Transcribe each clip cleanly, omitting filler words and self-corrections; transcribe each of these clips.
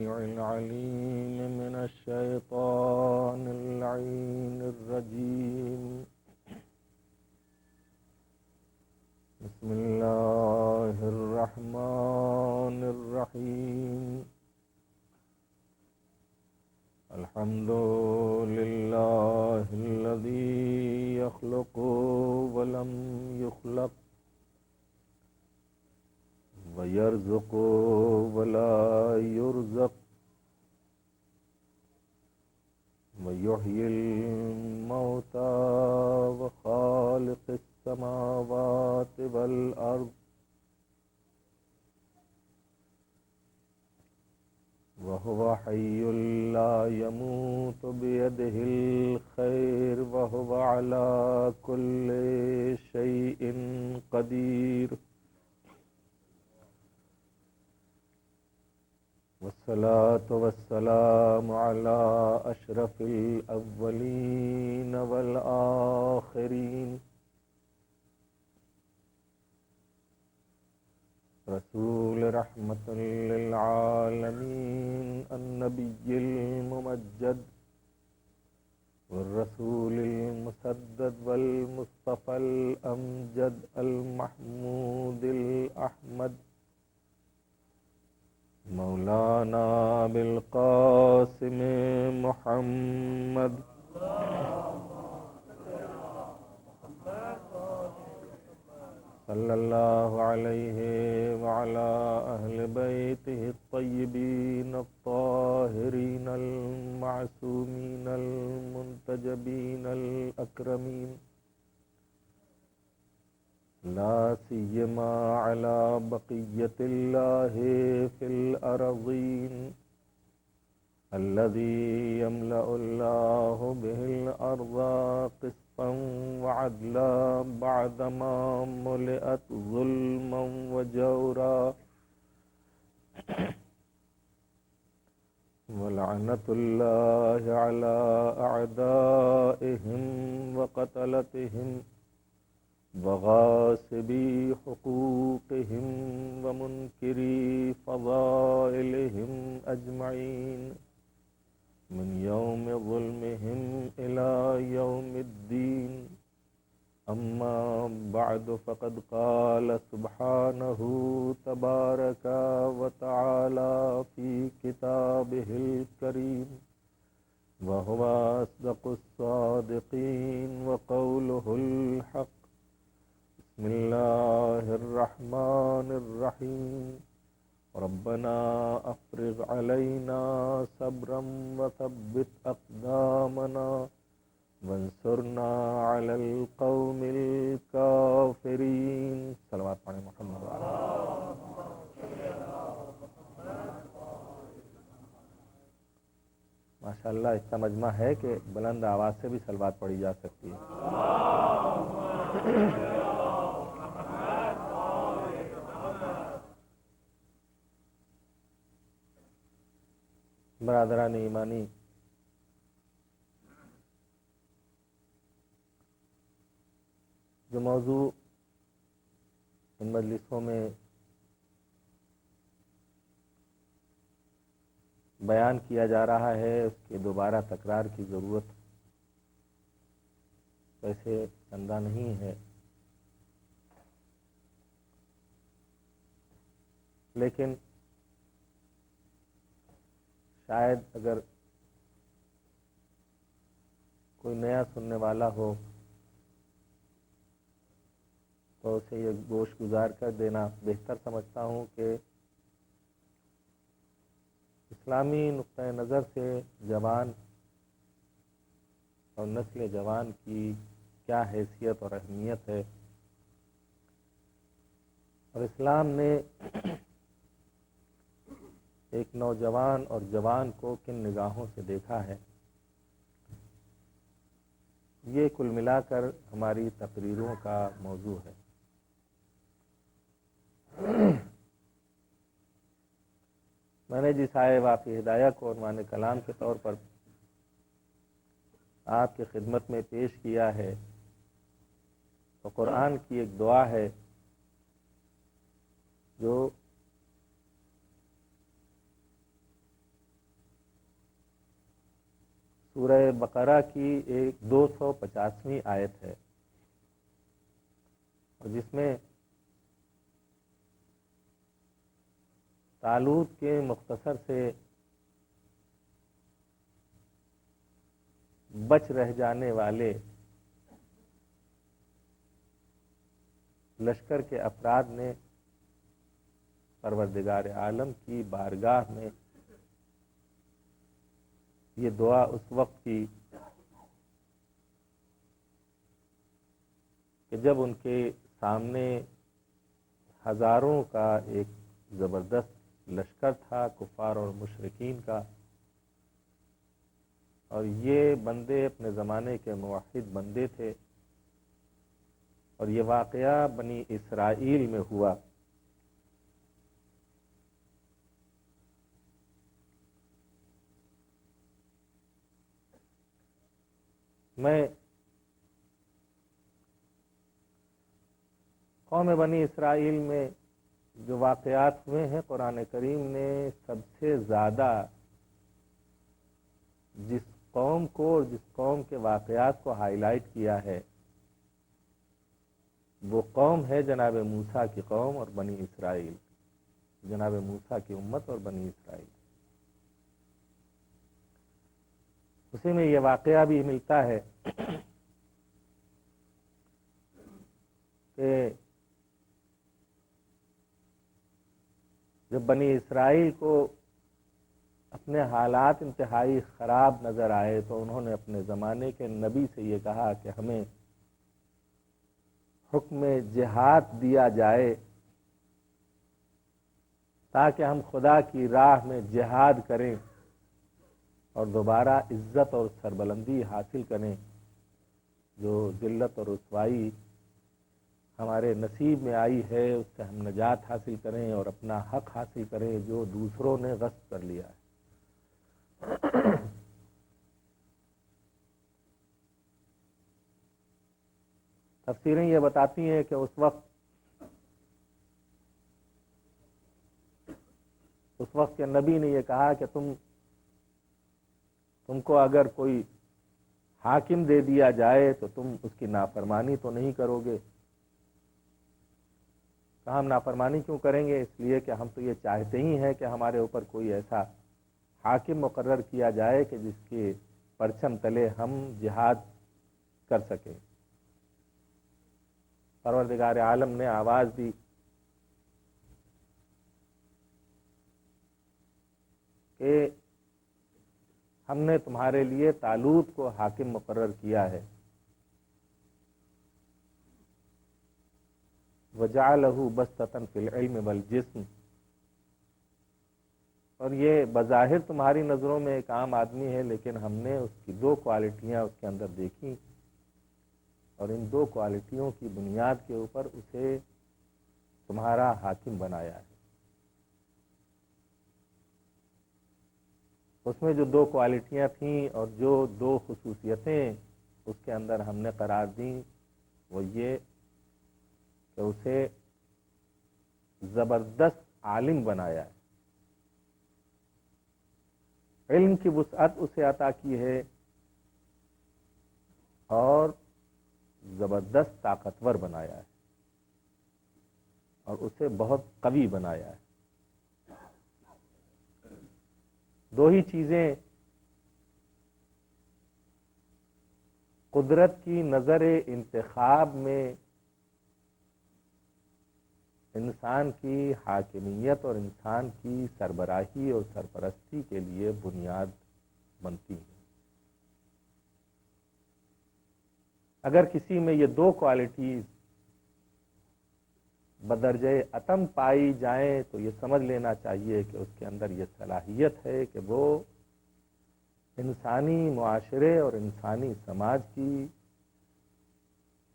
العليم من الشيطان اللعين الرجيم. بسم الله الرحمن الرحيم. الحمد لله الذي يخلق ولم يخلق ويرزق ولا يرزق ويحيي الموتى وخالق السماوات والأرض وهو حي لا يموت بيده الخير وهو على كل شيء قدير. والصلاة والسلام على أشرف الأولين والآخرين رسول رحمة للعالمين النبي الممجد والرسول المسدد والمصطفى الأمجد المحمود الأحمد مولانا بالقاسم محمد صلى الله عليه وعلى أهل بيته الطيبين الطاهرين المعصومين المنتجبين الأكرمين لا سيما على بقية الله في الأرضين الذي يملأ الله به الأرض قسطا وعدلا بعدما ملئت ظلما وجورا ولعنة الله على أعدائهم وقتلتهم وغاصبي حقوقهم ومنكري فضائلهم أجمعين من يوم ظلمهم إلى يوم الدين. أما بعد فقد قال سبحانه تبارك وتعالى في كتابه الكريم وهو أصدق الصادقين وقوله الحق. بسم الله الرحمن الرحيم. ربنا أفرغ علينا صبرا وثبت أقدامنا وانصرنا على القوم الكافرين. صلوات پڑھیں محمد وعلیہ. ماشاءاللہ اتنا مجمع ہے کہ بلند آواز سے بھی صلوات پڑھی جا سکتی ہے. برادران ایمانی، جو موضوع ان مجلسوں میں بیان کیا جا رہا ہے اس کے دوبارہ تکرار کی ضرورت ویسے چندہ نہیں ہے، لیکن شاید اگر کوئی نیا سننے والا ہو تو اسے یہ گوش گزار کر دینا بہتر سمجھتا ہوں کہ اسلامی نقطۂ نظر سے جوان اور نسل جوان کی کیا حیثیت اور اہمیت ہے، اور اسلام نے ایک نوجوان اور جوان کو کن نگاہوں سے دیکھا ہے، یہ کل ملا کر ہماری تقریروں کا موضوع ہے. میں نے جس آئے واقعی ہدایہ کو عنوان کلام کے طور پر آپ کی خدمت میں پیش کیا ہے تو قرآن کی ایک دعا ہے جو سورہ بقرہ کی ایک 250ویں آیت ہے، اور جس میں طالوت کے مختصر سے بچ رہ جانے والے لشکر کے افراد نے پروردگار عالم کی بارگاہ میں یہ دعا اس وقت کی کہ جب ان کے سامنے ہزاروں کا ایک زبردست لشکر تھا کفار اور مشرکین کا، اور یہ بندے اپنے زمانے کے موحد بندے تھے، اور یہ واقعہ بنی اسرائیل میں ہوا۔ میں قوم بنی اسرائیل میں جو واقعات ہوئے ہیں، قرآن کریم نے سب سے زیادہ جس قوم کو اور جس قوم کے واقعات کو ہائی لائٹ کیا ہے وہ قوم ہے جناب موسیٰ کی قوم اور بنی اسرائیل، جناب موسیٰ کی امت اور بنی اسرائیل۔ اسی میں یہ واقعہ بھی ملتا ہے کہ جب بنی اسرائیل کو اپنے حالات انتہائی خراب نظر آئے تو انہوں نے اپنے زمانے کے نبی سے یہ کہا کہ ہمیں حکم جہاد دیا جائے تاکہ ہم خدا کی راہ میں جہاد کریں اور دوبارہ عزت اور سربلندی حاصل کریں، جو ذلت اور رسوائی ہمارے نصیب میں آئی ہے اس سے ہم نجات حاصل کریں اور اپنا حق حاصل کریں جو دوسروں نے غصب کر لیا ہے۔ تفسیریں یہ بتاتی ہیں کہ اس وقت کے نبی نے یہ کہا کہ تم کو اگر کوئی حاکم دے دیا جائے تو تم اس کی نافرمانی تو نہیں کرو گے۔ کہا ہم نافرمانی کیوں کریں گے؟ اس لیے کہ ہم تو یہ چاہتے ہی ہیں کہ ہمارے اوپر کوئی ایسا حاکم مقرر کیا جائے کہ جس کے پرچم تلے ہم جہاد کر سکیں۔ پروردگار عالم نے آواز دی کہ ہم نے تمہارے لیے طالوت کو حاکم مقرر کیا ہے، وَجَعَلَهُ بَسْطَةً فِي الْعِلْمِ وَالْجِسْمِ، اور یہ بظاہر تمہاری نظروں میں ایک عام آدمی ہے، لیکن ہم نے اس کی دو کوالٹیاں اس کے اندر دیکھی اور ان دو کوالٹیوں کی بنیاد کے اوپر اسے تمہارا حاکم بنایا ہے۔ اس میں جو دو کوالٹیاں تھیں اور جو دو خصوصیتیں اس کے اندر ہم نے قرار دیں وہ یہ کہ اسے زبردست عالم بنایا ہے، علم کی وسعت اسے عطا کی ہے اور زبردست طاقتور بنایا ہے اور اسے بہت قوی بنایا ہے۔ دو ہی چیزیں قدرت کی نظر انتخاب میں انسان کی حاکمیت اور انسان کی سربراہی اور سرپرستی کے لیے بنیاد بنتی ہیں۔ اگر کسی میں یہ دو کوالٹیز بدرجہ اتم پائی جائیں تو یہ سمجھ لینا چاہیے کہ اس کے اندر یہ صلاحیت ہے کہ وہ انسانی معاشرے اور انسانی سماج کی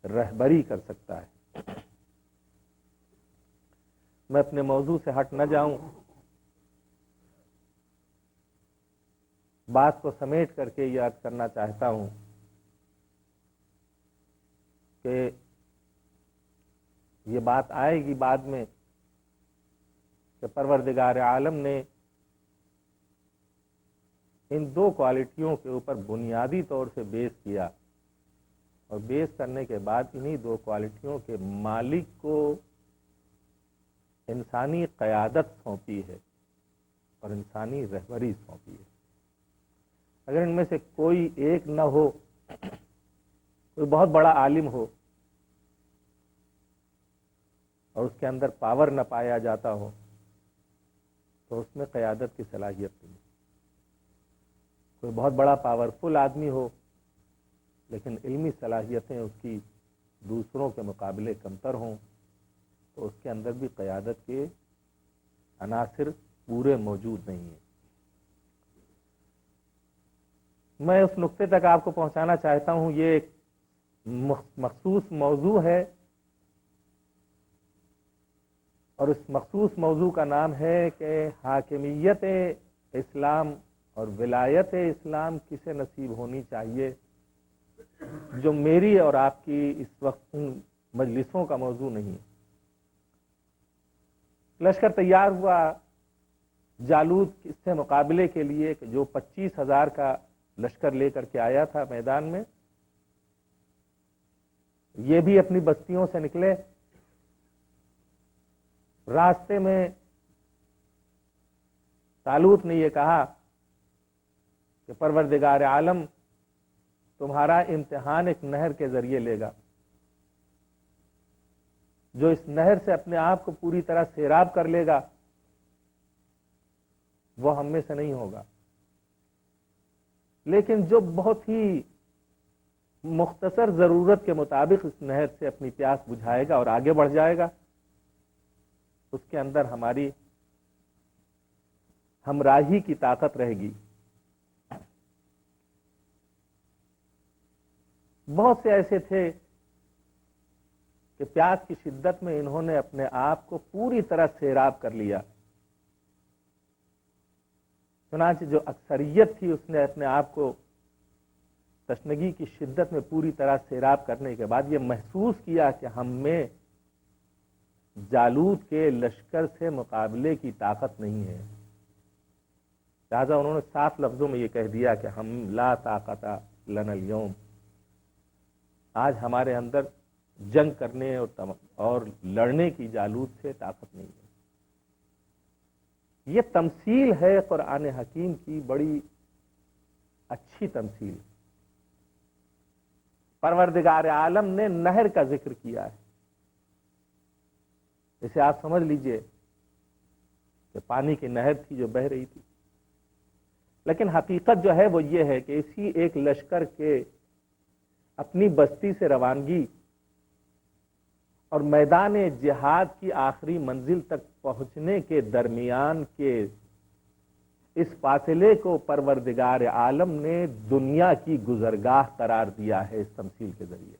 رہبری کر سکتا ہے۔ میں اپنے موضوع سے ہٹ نہ جاؤں، بات کو سمیٹ کر کے یہ عرض کرنا چاہتا ہوں کہ یہ بات آئے گی بعد میں کہ پروردگار عالم نے ان دو کوالٹیوں کے اوپر بنیادی طور سے بیس کیا، اور بیس کرنے کے بعد انہی دو کوالٹیوں کے مالک کو انسانی قیادت سونپی ہے اور انسانی رہبری سونپی ہے۔ اگر ان میں سے کوئی ایک نہ ہو، کوئی بہت بڑا عالم ہو اور اس کے اندر پاور نہ پایا جاتا ہو، تو اس میں قیادت کی صلاحیت نہیں۔ کوئی بہت بڑا پاورفل آدمی ہو لیکن علمی صلاحیتیں اس کی دوسروں کے مقابلے کمتر ہوں، تو اس کے اندر بھی قیادت کے عناصر پورے موجود نہیں ہیں۔ میں اس نقطے تک آپ کو پہنچانا چاہتا ہوں، یہ ایک مخصوص موضوع ہے، اور اس مخصوص موضوع کا نام ہے کہ حاکمیت اسلام اور ولایت اسلام کسے نصیب ہونی چاہیے، جو میری اور آپ کی اس وقت ان مجلسوں کا موضوع نہیں ہے۔ لشکر تیار ہوا جالوت اس سے مقابلے کے لیے، کہ جو 25,000 کا لشکر لے کر کے آیا تھا میدان میں، یہ بھی اپنی بستیوں سے نکلے۔ راستے میں طالوت نے یہ کہا کہ پروردگار عالم تمہارا امتحان ایک نہر کے ذریعے لے گا، جو اس نہر سے اپنے آپ کو پوری طرح سیراب کر لے گا وہ ہم میں سے نہیں ہوگا، لیکن جو بہت ہی مختصر ضرورت کے مطابق اس نہر سے اپنی پیاس بجھائے گا اور آگے بڑھ جائے گا، اس کے اندر ہماری ہمراہی کی طاقت رہے گی۔ بہت سے ایسے تھے کہ پیاس کی شدت میں انہوں نے اپنے آپ کو پوری طرح سیراب کر لیا، چنانچہ جو اکثریت تھی اس نے اپنے آپ کو تشنگی کی شدت میں پوری طرح سیراب کرنے کے بعد یہ محسوس کیا کہ ہم میں جالوت کے لشکر سے مقابلے کی طاقت نہیں ہے، لہذا انہوں نے صاف لفظوں میں یہ کہہ دیا کہ ہم لا طاقت لنا اليوم، آج ہمارے اندر جنگ کرنے اور لڑنے کی جالوت سے طاقت نہیں ہے۔ یہ تمثیل ہے قرآن حکیم کی، بڑی اچھی تمثیل۔ پروردگار عالم نے نہر کا ذکر کیا ہے، اسے آپ سمجھ لیجئے کہ پانی کی نہر تھی جو بہہ رہی تھی، لیکن حقیقت جو ہے وہ یہ ہے کہ اسی ایک لشکر کے اپنی بستی سے روانگی اور میدان جہاد کی آخری منزل تک پہنچنے کے درمیان کے اس فاصلے کو پروردگار عالم نے دنیا کی گزرگاہ قرار دیا ہے اس تمثیل کے ذریعے،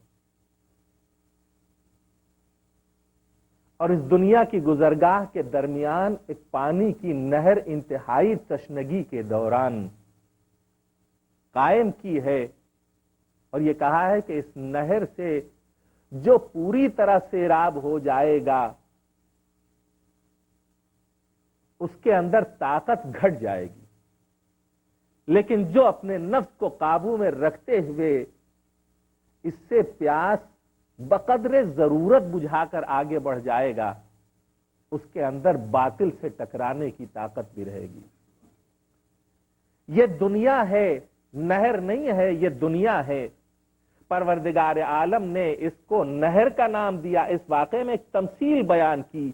اور اس دنیا کی گزرگاہ کے درمیان ایک پانی کی نہر انتہائی تشنگی کے دوران قائم کی ہے، اور یہ کہا ہے کہ اس نہر سے جو پوری طرح سیراب ہو جائے گا اس کے اندر طاقت گھٹ جائے گی، لیکن جو اپنے نفس کو قابو میں رکھتے ہوئے اس سے پیاس بقدر ضرورت بجھا کر آگے بڑھ جائے گا، اس کے اندر باطل سے ٹکرانے کی طاقت بھی رہے گی۔ یہ دنیا ہے، نہر نہیں ہے، یہ دنیا ہے۔ پروردگار عالم نے اس کو نہر کا نام دیا، اس واقعے میں ایک تمثیل بیان کی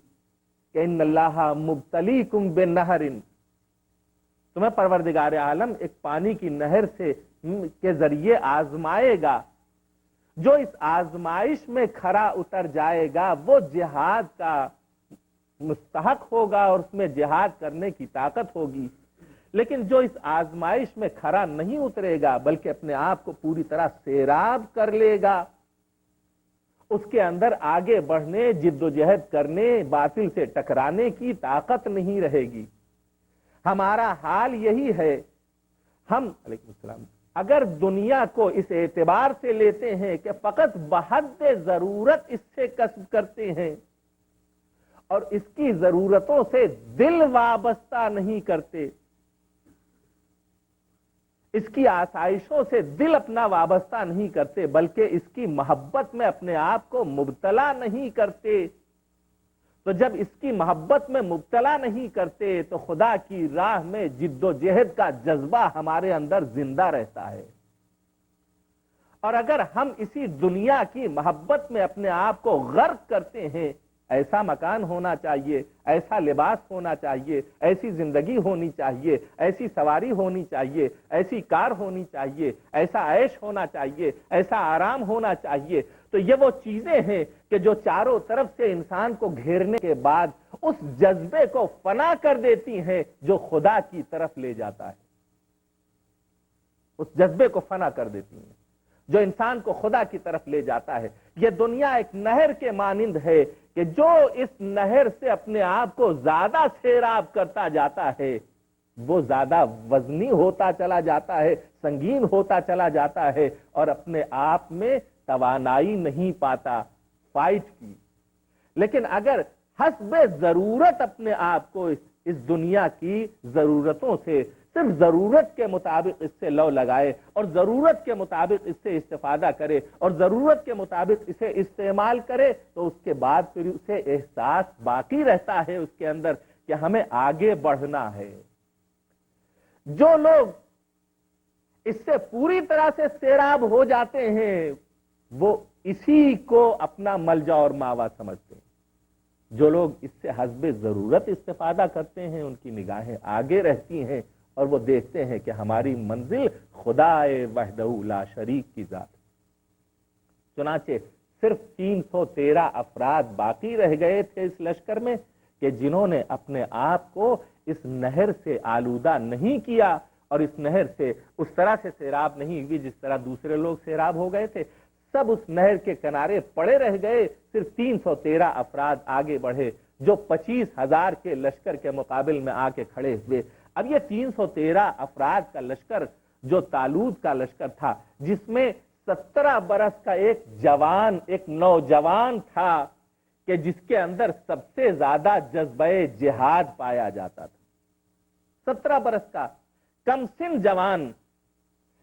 کہ ان اللہ مبتلیکم بنہر، تمہیں پروردگار عالم ایک پانی کی نہر سے کے ذریعے آزمائے گا، جو اس آزمائش میں کھرا اتر جائے گا وہ جہاد کا مستحق ہوگا اور اس میں جہاد کرنے کی طاقت ہوگی، لیکن جو اس آزمائش میں کھرا نہیں اترے گا بلکہ اپنے آپ کو پوری طرح سیراب کر لے گا، اس کے اندر آگے بڑھنے، جد و جہد کرنے، باطل سے ٹکرانے کی طاقت نہیں رہے گی۔ ہمارا حال یہی ہے۔ ہم علیکم السلام اگر دنیا کو اس اعتبار سے لیتے ہیں کہ فقط بحد ضرورت اس سے کسب کرتے ہیں اور اس کی ضرورتوں سے دل وابستہ نہیں کرتے، اس کی آسائشوں سے دل اپنا وابستہ نہیں کرتے، بلکہ اس کی محبت میں اپنے آپ کو مبتلا نہیں کرتے، تو جب اس کی محبت میں مبتلا نہیں کرتے تو خدا کی راہ میں جد و جہد کا جذبہ ہمارے اندر زندہ رہتا ہے۔ اور اگر ہم اسی دنیا کی محبت میں اپنے آپ کو غرق کرتے ہیں، ایسا مکان ہونا چاہیے، ایسا لباس ہونا چاہیے، ایسی زندگی ہونی چاہیے، ایسی سواری ہونی چاہیے، ایسی کار ہونی چاہیے، ایسا عیش ہونا چاہیے، ایسا آرام ہونا چاہیے، تو یہ وہ چیزیں ہیں کہ جو چاروں طرف سے انسان کو گھیرنے کے بعد اس جذبے کو فنا کر دیتی ہیں جو خدا کی طرف لے جاتا ہے، اس جذبے کو فنا کر دیتی ہیں جو انسان کو خدا کی طرف لے جاتا ہے۔ یہ دنیا ایک نہر کے مانند ہے کہ جو اس نہر سے اپنے آپ کو زیادہ سیراب کرتا جاتا ہے وہ زیادہ وزنی ہوتا چلا جاتا ہے، سنگین ہوتا چلا جاتا ہے، اور اپنے آپ میں توانائی نہیں پاتا فائٹ کی۔ لیکن اگر حسب ضرورت اپنے آپ کو اس دنیا کی ضرورتوں سے صرف ضرورت کے مطابق اس سے لو لگائے اور ضرورت کے مطابق اس سے استفادہ کرے اور ضرورت کے مطابق اسے استعمال کرے، تو اس کے بعد پھر اسے احساس باقی رہتا ہے اس کے اندر کہ ہمیں آگے بڑھنا ہے۔ جو لوگ اس سے پوری طرح سے سیراب ہو جاتے ہیں وہ اسی کو اپنا ملجا اور ماوا سمجھتے ہیں۔ جو لوگ اس سے حسب ضرورت استفادہ کرتے ہیں ان کی نگاہیں آگے رہتی ہیں اور وہ دیکھتے ہیں کہ ہماری منزل خدا وحدہ لا شریک کی ذات۔ چنانچہ صرف 313 افراد باقی رہ گئے تھے اس لشکر میں کہ جنہوں نے اپنے آپ کو اس نہر سے آلودہ نہیں کیا اور اس نہر سے اس طرح سے سیراب نہیں ہوئی جس طرح دوسرے لوگ سیراب ہو گئے تھے۔ سب اس نہر کے کنارے پڑے رہ گئے، صرف 313 افراد آگے بڑھے جو 25,000 کے لشکر کے مقابل میں آ کے کھڑے ہوئے۔ اب یہ 313 افراد کا لشکر جو طالوت کا لشکر تھا، جس میں 17 برس کا ایک نوجوان تھا کہ جس کے اندر سب سے زیادہ جذبہ جہاد پایا جاتا تھا۔ 17 برس کا کم سن جوان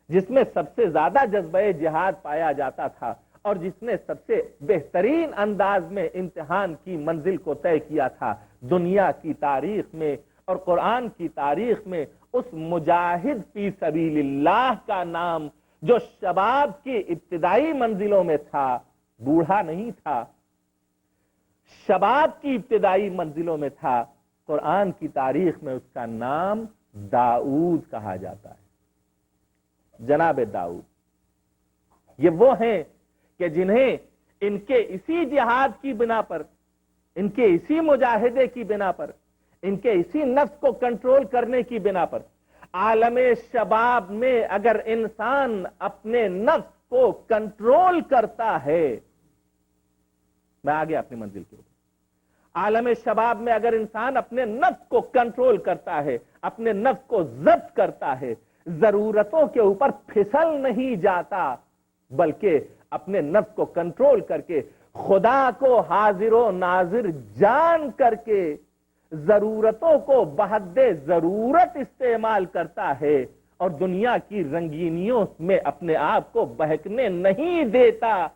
جس میں سب سے زیادہ جذبہ جہاد پایا جاتا تھا اور جس نے سب سے بہترین انداز میں امتحان کی منزل کو طے کیا تھا، دنیا کی تاریخ میں اور قرآن کی تاریخ میں اس مجاہد فی سبیل اللہ کا نام جو شباب کی ابتدائی منزلوں میں تھا، بوڑھا نہیں تھا، شباب کی ابتدائی منزلوں میں تھا، قرآن کی تاریخ میں اس کا نام داؤد کہا جاتا ہے۔ جناب داؤد یہ وہ ہیں کہ جنہیں ان کے اسی جہاد کی بنا پر، ان کے اسی مجاہدے کی بنا پر، ان کے اسی نفس کو کنٹرول کرنے کی بنا پر عالم شباب میں اگر انسان اپنے نفس کو کنٹرول کرتا ہے، میں آگے اپنی منزل کے اوپر، عالم شباب میں اگر انسان اپنے نفس کو کنٹرول کرتا ہے، اپنے نفس کو ضبط کرتا ہے، ضرورتوں کے اوپر پھسل نہیں جاتا بلکہ اپنے نفس کو کنٹرول کر کے خدا کو حاضر و ناظر جان کر کے ضرورتوں کو بحد ضرورت استعمال کرتا ہے اور دنیا کی رنگینیوں میں اپنے آپ کو بہکنے نہیں دیتا،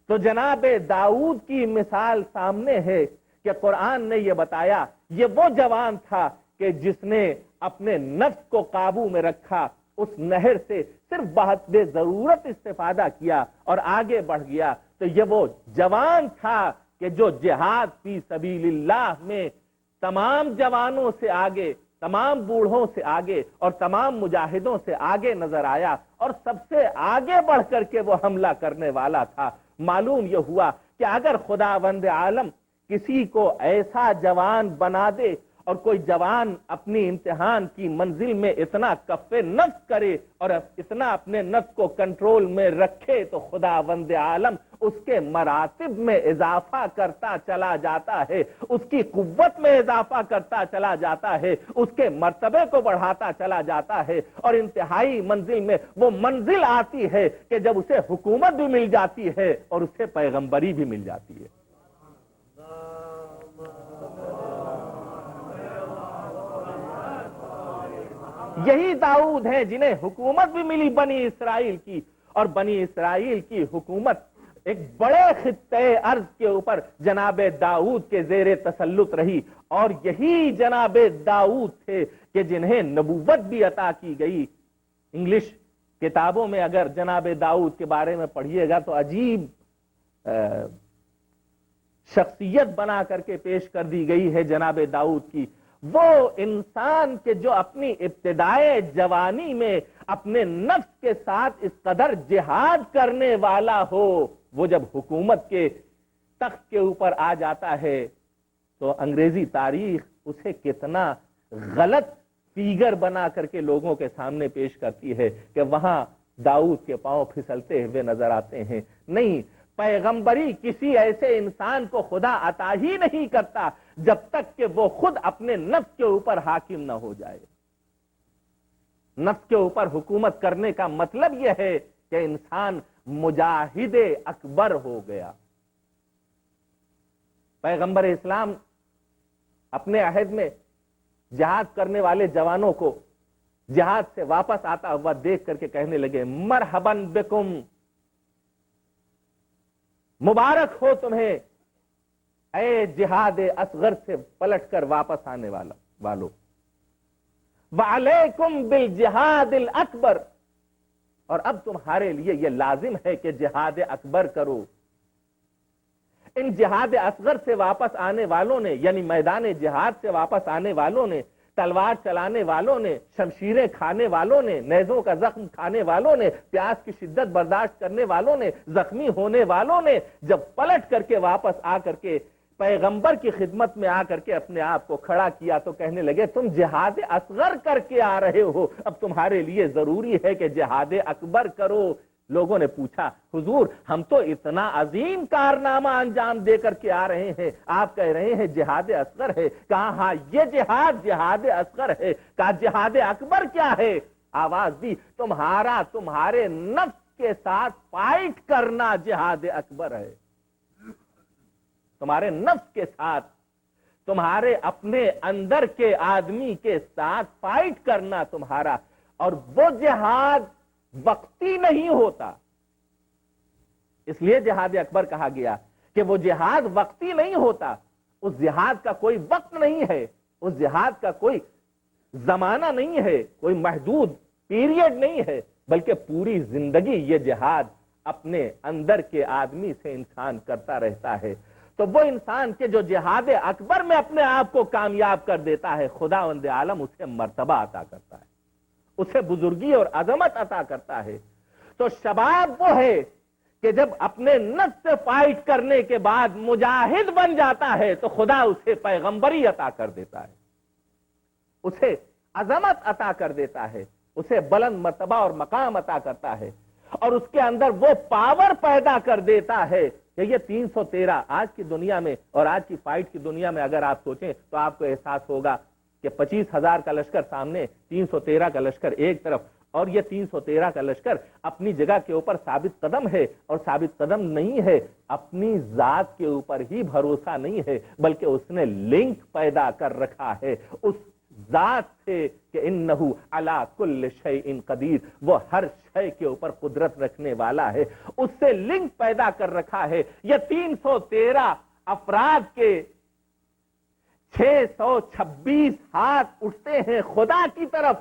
تو جناب داؤد کی مثال سامنے ہے کہ قرآن نے یہ بتایا یہ وہ جوان تھا کہ جس نے اپنے نفس کو قابو میں رکھا، اس نہر سے صرف بحد ضرورت استفادہ کیا اور آگے بڑھ گیا، تو یہ وہ جوان تھا کہ جو جہاد فی سبیل اللہ میں تمام جوانوں سے آگے، تمام بوڑھوں سے آگے اور تمام مجاہدوں سے آگے نظر آیا اور سب سے آگے بڑھ کر کے وہ حملہ کرنے والا تھا۔ معلوم یہ ہوا کہ اگر خداوند عالم کسی کو ایسا جوان بنا دے اور کوئی جوان اپنی امتحان کی منزل میں اتنا کف نفس کرے اور اتنا اپنے نفس کو کنٹرول میں رکھے تو خداوند عالم اس کے مراتب میں اضافہ کرتا چلا جاتا ہے، اس کی قوت میں اضافہ کرتا چلا جاتا ہے، اس کے مرتبے کو بڑھاتا چلا جاتا ہے، اور انتہائی منزل میں وہ منزل آتی ہے کہ جب اسے حکومت بھی مل جاتی ہے اور اسے پیغمبری بھی مل جاتی ہے۔ یہی داؤد ہیں جنہیں حکومت بھی ملی بنی اسرائیل کی، اور بنی اسرائیل کی حکومت ایک بڑے خطے ارض کے اوپر جناب داؤد کے زیر تسلط رہی، اور یہی جناب داؤد تھے کہ جنہیں نبوت بھی عطا کی گئی۔ انگلش کتابوں میں اگر جناب داؤد کے بارے میں پڑھیے گا تو عجیب شخصیت بنا کر کے پیش کر دی گئی ہے جناب داؤد کی۔ وہ انسان کے جو اپنی ابتدائے جوانی میں اپنے نفس کے ساتھ اس قدر جہاد کرنے والا ہو، وہ جب حکومت کے تخت کے اوپر آ جاتا ہے تو انگریزی تاریخ اسے کتنا غلط فیگر بنا کر کے لوگوں کے سامنے پیش کرتی ہے کہ وہاں داؤد کے پاؤں پھسلتے ہوئے نظر آتے ہیں۔ نہیں، پیغمبری کسی ایسے انسان کو خدا عطا ہی نہیں کرتا جب تک کہ وہ خود اپنے نفس کے اوپر حاکم نہ ہو جائے۔ نفس کے اوپر حکومت کرنے کا مطلب یہ ہے کہ انسان مجاہد اکبر ہو گیا۔ پیغمبر اسلام اپنے عہد میں جہاد کرنے والے جوانوں کو جہاد سے واپس آتا ہوا دیکھ کر کے کہنے لگے، مرحباً بکم، مبارک ہو تمہیں اے جہاد اصغر سے پلٹ کر واپس آنے والو، وعلیکم بالجہاد الاکبر، اور اب تمہارے لیے یہ لازم ہے کہ جہاد اکبر کرو۔ ان جہاد اصغر سے واپس آنے والوں نے، یعنی میدان جہاد سے واپس آنے والوں نے، تلوار چلانے والوں نے، شمشیریں کھانے والوں نے، نیزوں کا زخم کھانے والوں نے، پیاس کی شدت برداشت کرنے والوں نے، زخمی ہونے والوں نے جب پلٹ کر کے واپس آ کر کے پیغمبر کی خدمت میں آ کر کے اپنے آپ کو کھڑا کیا تو کہنے لگے، تم جہاد اصغر کر کے آ رہے ہو، اب تمہارے لیے ضروری ہے کہ جہاد اکبر کرو۔ لوگوں نے پوچھا، حضور ہم تو اتنا عظیم کارنامہ انجام دے کر کے آ رہے ہیں، آپ کہہ رہے ہیں جہاد اصغر ہے؟ کہا ہاں یہ جہاد اصغر ہے۔ کہا جہاد اکبر کیا ہے؟ آواز دی، تمہارے نفس کے ساتھ فائٹ کرنا جہاد اکبر ہے۔ تمہارے نفس کے ساتھ، تمہارے اپنے اندر کے آدمی کے ساتھ فائٹ کرنا تمہارا، اور وہ جہاد وقتی نہیں ہوتا، اس لیے جہاد اکبر کہا گیا کہ وہ جہاد وقتی نہیں ہوتا، اس جہاد کا کوئی وقت نہیں ہے، اس جہاد کا کوئی زمانہ نہیں ہے، کوئی محدود پیریڈ نہیں ہے، بلکہ پوری زندگی یہ جہاد اپنے اندر کے آدمی سے انسان کرتا رہتا ہے۔ تو وہ انسان کے جو جہاد اکبر میں اپنے آپ کو کامیاب کر دیتا ہے، خداوند عالم اسے مرتبہ عطا کرتا ہے، اسے بزرگی اور عظمت عطا کرتا ہے۔ تو شباب وہ ہے کہ جب اپنے نفس سے فائٹ کرنے کے بعد مجاہد بن جاتا ہے تو خدا اسے پیغمبری عطا کر دیتا ہے، اسے عظمت عطا کر دیتا ہے، اسے بلند مرتبہ اور مقام عطا کرتا ہے، اور اس کے اندر وہ پاور پیدا کر دیتا ہے کہ یہ 313 آج کی دنیا میں اور آج کی فائٹ کی دنیا میں اگر آپ سوچیں تو آپ کو احساس ہوگا کہ 25,000 کا لشکر سامنے، 313 کا لشکر ایک طرف، اور یہ 313 کا لشکر اپنی جگہ کے اوپر ثابت قدم ہے، اور ثابت قدم نہیں ہے، اپنی ذات کے اوپر ہی بھروسہ نہیں ہے، بلکہ اس نے لنک پیدا کر رکھا ہے اس ذات سے کہ انہو علی کل شیء قدیر، وہ ہر شے کے اوپر قدرت رکھنے والا ہے، اس سے لنک پیدا کر رکھا ہے۔ یہ 313 افراد کے 626 ہاتھ اٹھتے ہیں خدا کی طرف،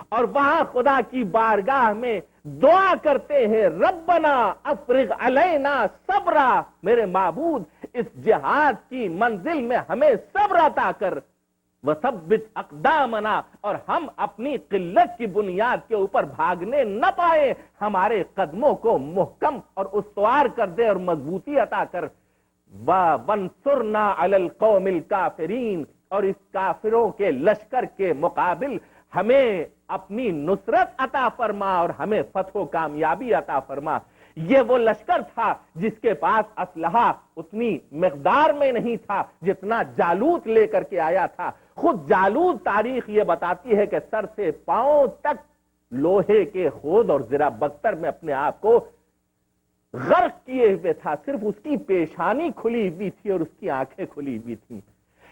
اور وہاں خدا کی بارگاہ میں دعا کرتے ہیں، ربنا افرغ علینا صبرا، میرے معبود اس جہاد کی منزل میں ہمیں صبر عطا کر، وثبت اقدامنا، اور ہم اپنی قلت کی بنیاد کے اوپر بھاگنے نہ پائیں، ہمارے قدموں کو محکم اور استوار کر دے اور مضبوطی عطا کر، وَانصُرْنَا عَلَى الْقَوْمِ الْكَافِرِينَ، اور اس کافروں کے لشکر کے مقابل ہمیں اپنی نصرت عطا فرما اور ہمیں فتح و کامیابی عطا فرما۔ یہ وہ لشکر تھا جس کے پاس اسلحہ اتنی مقدار میں نہیں تھا جتنا جالوت لے کر کے آیا تھا۔ خود جالوت تاریخ یہ بتاتی ہے کہ سر سے پاؤں تک لوہے کے خود اور زرہ بختر میں اپنے آپ کو غرق کیے ہوئے تھا، صرف اس کی پیشانی کھلی ہوئی تھی اور اس کی آنکھیں کھلی ہوئی تھیں۔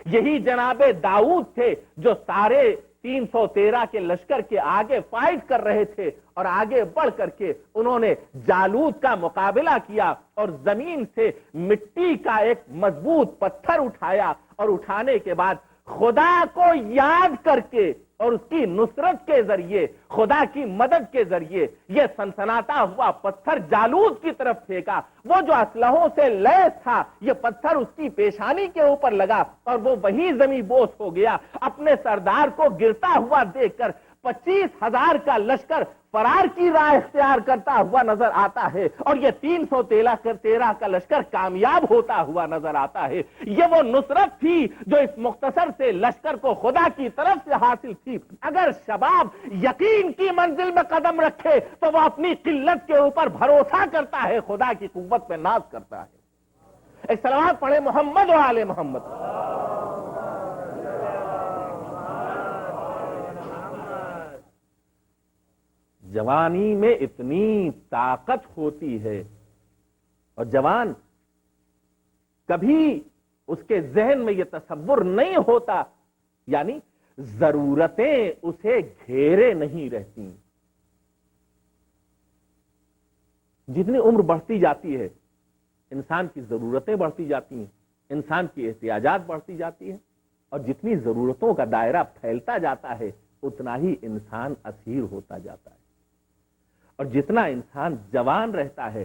یہی جناب داؤد تھے جو سارے 313 کے لشکر کے آگے فائٹ کر رہے تھے اور آگے بڑھ کر کے انہوں نے جالوت کا مقابلہ کیا اور زمین سے مٹی کا ایک مضبوط پتھر اٹھایا اور اٹھانے کے بعد خدا کو یاد کر کے اور اس کی نصرت کے ذریعے، خدا کی مدد کے ذریعے یہ سنسناتا ہوا پتھر جالوت کی طرف پھینکا۔ وہ جو اسلحوں سے لیس تھا، یہ پتھر اس کی پیشانی کے اوپر لگا اور وہ وہیں زمین بوس ہو گیا۔ اپنے سردار کو گرتا ہوا دیکھ کر 25,000 کا لشکر فرار کی راہ اختیار کرتا ہوا نظر آتا ہے اور یہ 313 کا لشکر کامیاب ہوتا ہوا نظر آتا ہے۔ یہ وہ نصرت تھی جو اس مختصر سے لشکر کو خدا کی طرف سے حاصل تھی۔ اگر شباب یقین کی منزل میں قدم رکھے تو وہ اپنی قلت کے اوپر بھروسہ کرتا ہے، خدا کی قوت پہ ناز کرتا ہے۔ ایک صلوات پڑھے محمد و آل محمد۔ جوانی میں اتنی طاقت ہوتی ہے اور جوان کبھی اس کے ذہن میں یہ تصور نہیں ہوتا، یعنی ضرورتیں اسے گھیرے نہیں رہتی۔ جتنی عمر بڑھتی جاتی ہے انسان کی ضرورتیں بڑھتی جاتی ہیں، انسان کی احتیاجات بڑھتی جاتی ہیں، اور جتنی ضرورتوں کا دائرہ پھیلتا جاتا ہے اتنا ہی انسان اسیر ہوتا جاتا ہے۔ اور جتنا انسان جوان رہتا ہے،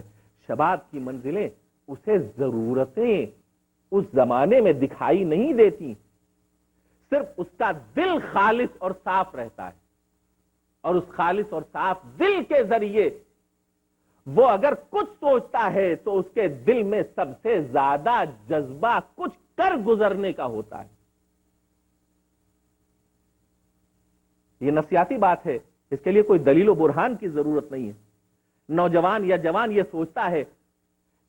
شباب کی منزلیں اسے ضرورتیں اس زمانے میں دکھائی نہیں دیتی، صرف اس کا دل خالص اور صاف رہتا ہے، اور اس خالص اور صاف دل کے ذریعے وہ اگر کچھ سوچتا ہے تو اس کے دل میں سب سے زیادہ جذبہ کچھ کر گزرنے کا ہوتا ہے۔ یہ نفسیاتی بات ہے، اس کے لیے کوئی دلیل و برہان کی ضرورت نہیں ہے۔ نوجوان یا جوان یہ سوچتا ہے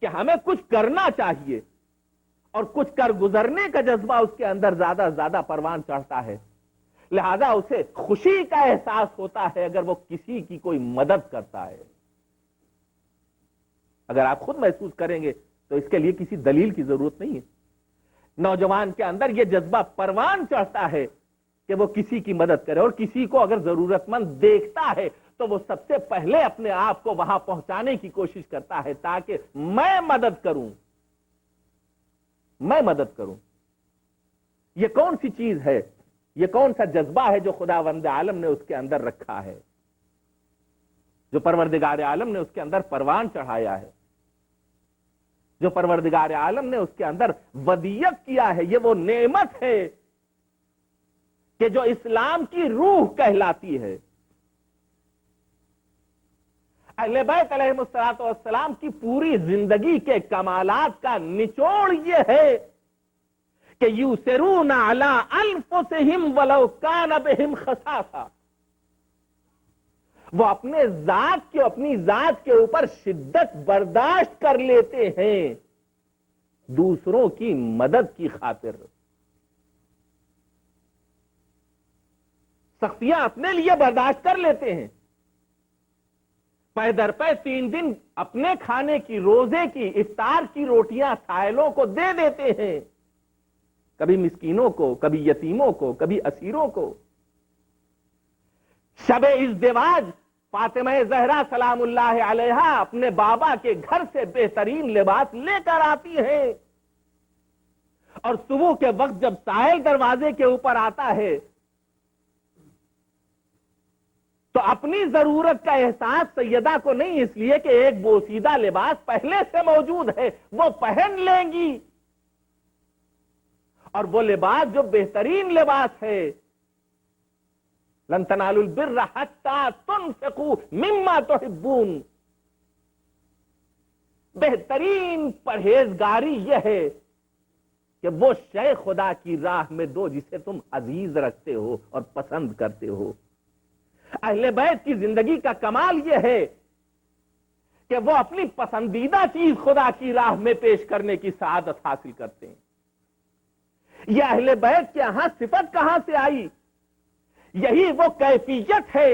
کہ ہمیں کچھ کرنا چاہیے اور کچھ کر گزرنے کا جذبہ اس کے اندر زیادہ زیادہ پروان چڑھتا ہے، لہذا اسے خوشی کا احساس ہوتا ہے اگر وہ کسی کی کوئی مدد کرتا ہے۔ اگر آپ خود محسوس کریں گے تو اس کے لیے کسی دلیل کی ضرورت نہیں ہے۔ نوجوان کے اندر یہ جذبہ پروان چڑھتا ہے کہ وہ کسی کی مدد کرے، اور کسی کو اگر ضرورت مند دیکھتا ہے تو وہ سب سے پہلے اپنے آپ کو وہاں پہنچانے کی کوشش کرتا ہے تاکہ میں مدد کروں، میں مدد کروں۔ یہ کون سی چیز ہے، یہ کون سا جذبہ ہے جو خداوند عالم نے اس کے اندر رکھا ہے، جو پروردگار عالم نے اس کے اندر پروان چڑھایا ہے، جو پروردگار عالم نے اس کے اندر ودیت کیا ہے؟ یہ وہ نعمت ہے کہ جو اسلام کی روح کہلاتی ہے۔ اہل بیت علیہم السلام کی پوری زندگی کے کمالات کا نچوڑ یہ ہے کہ یُؤْثِرُونَ عَلَىٰ أَنفُسِهِمْ وَلَوْ كَانَ بِهِمْ خَصَاصَةٌ، وہ اپنی ذات کے اوپر شدت برداشت کر لیتے ہیں دوسروں کی مدد کی خاطر، سختیاں اپنے لیے برداشت کر لیتے ہیں، پے در پے 3 دن اپنے کھانے کی، روزے کی، افطار کی روٹیاں سائلوں کو دے دیتے ہیں، کبھی مسکینوں کو، کبھی یتیموں کو، کبھی اسیروں کو۔ شب ازدواج فاطمہ زہرا سلام اللہ علیہا اپنے بابا کے گھر سے بہترین لباس لے کر آتی ہیں، اور صبح کے وقت جب سائل دروازے کے اوپر آتا ہے تو اپنی ضرورت کا احساس سیدہ کو نہیں، اس لیے کہ ایک بوسیدہ لباس پہلے سے موجود ہے، وہ پہن لیں گی، اور وہ لباس جو بہترین لباس ہے، لن تنالوا البر حتى تنفقوا مما تحبون، بہترین پرہیزگاری یہ ہے کہ وہ شے خدا کی راہ میں دو جسے تم عزیز رکھتے ہو اور پسند کرتے ہو۔ اہل بیت کی زندگی کا کمال یہ ہے کہ وہ اپنی پسندیدہ چیز خدا کی راہ میں پیش کرنے کی سعادت حاصل کرتے ہیں۔ یہ اہل بیت کے ہاں صفت کہاں سے آئی؟ یہی وہ کیفیت ہے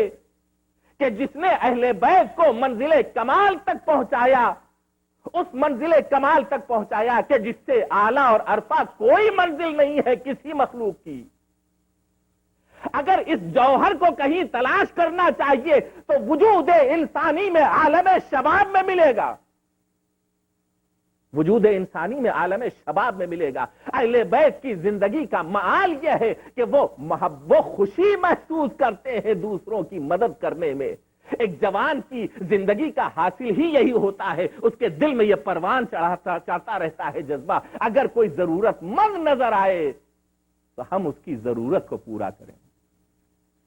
کہ جس نے اہل بیت کو منزل کمال تک پہنچایا، اس منزل کمال تک پہنچایا کہ جس سے اعلیٰ اور ارفع کوئی منزل نہیں ہے کسی مخلوق کی۔ اگر اس جوہر کو کہیں تلاش کرنا چاہیے تو وجود انسانی میں عالم شباب میں ملے گا، وجود انسانی میں عالم شباب میں ملے گا۔ اہل بیت کی زندگی کا معال یہ ہے کہ وہ خوشی محسوس کرتے ہیں دوسروں کی مدد کرنے میں۔ ایک جوان کی زندگی کا حاصل ہی یہی ہوتا ہے، اس کے دل میں یہ پروان چڑھتا رہتا ہے جذبہ، اگر کوئی ضرورت مند نظر آئے تو ہم اس کی ضرورت کو پورا کریں۔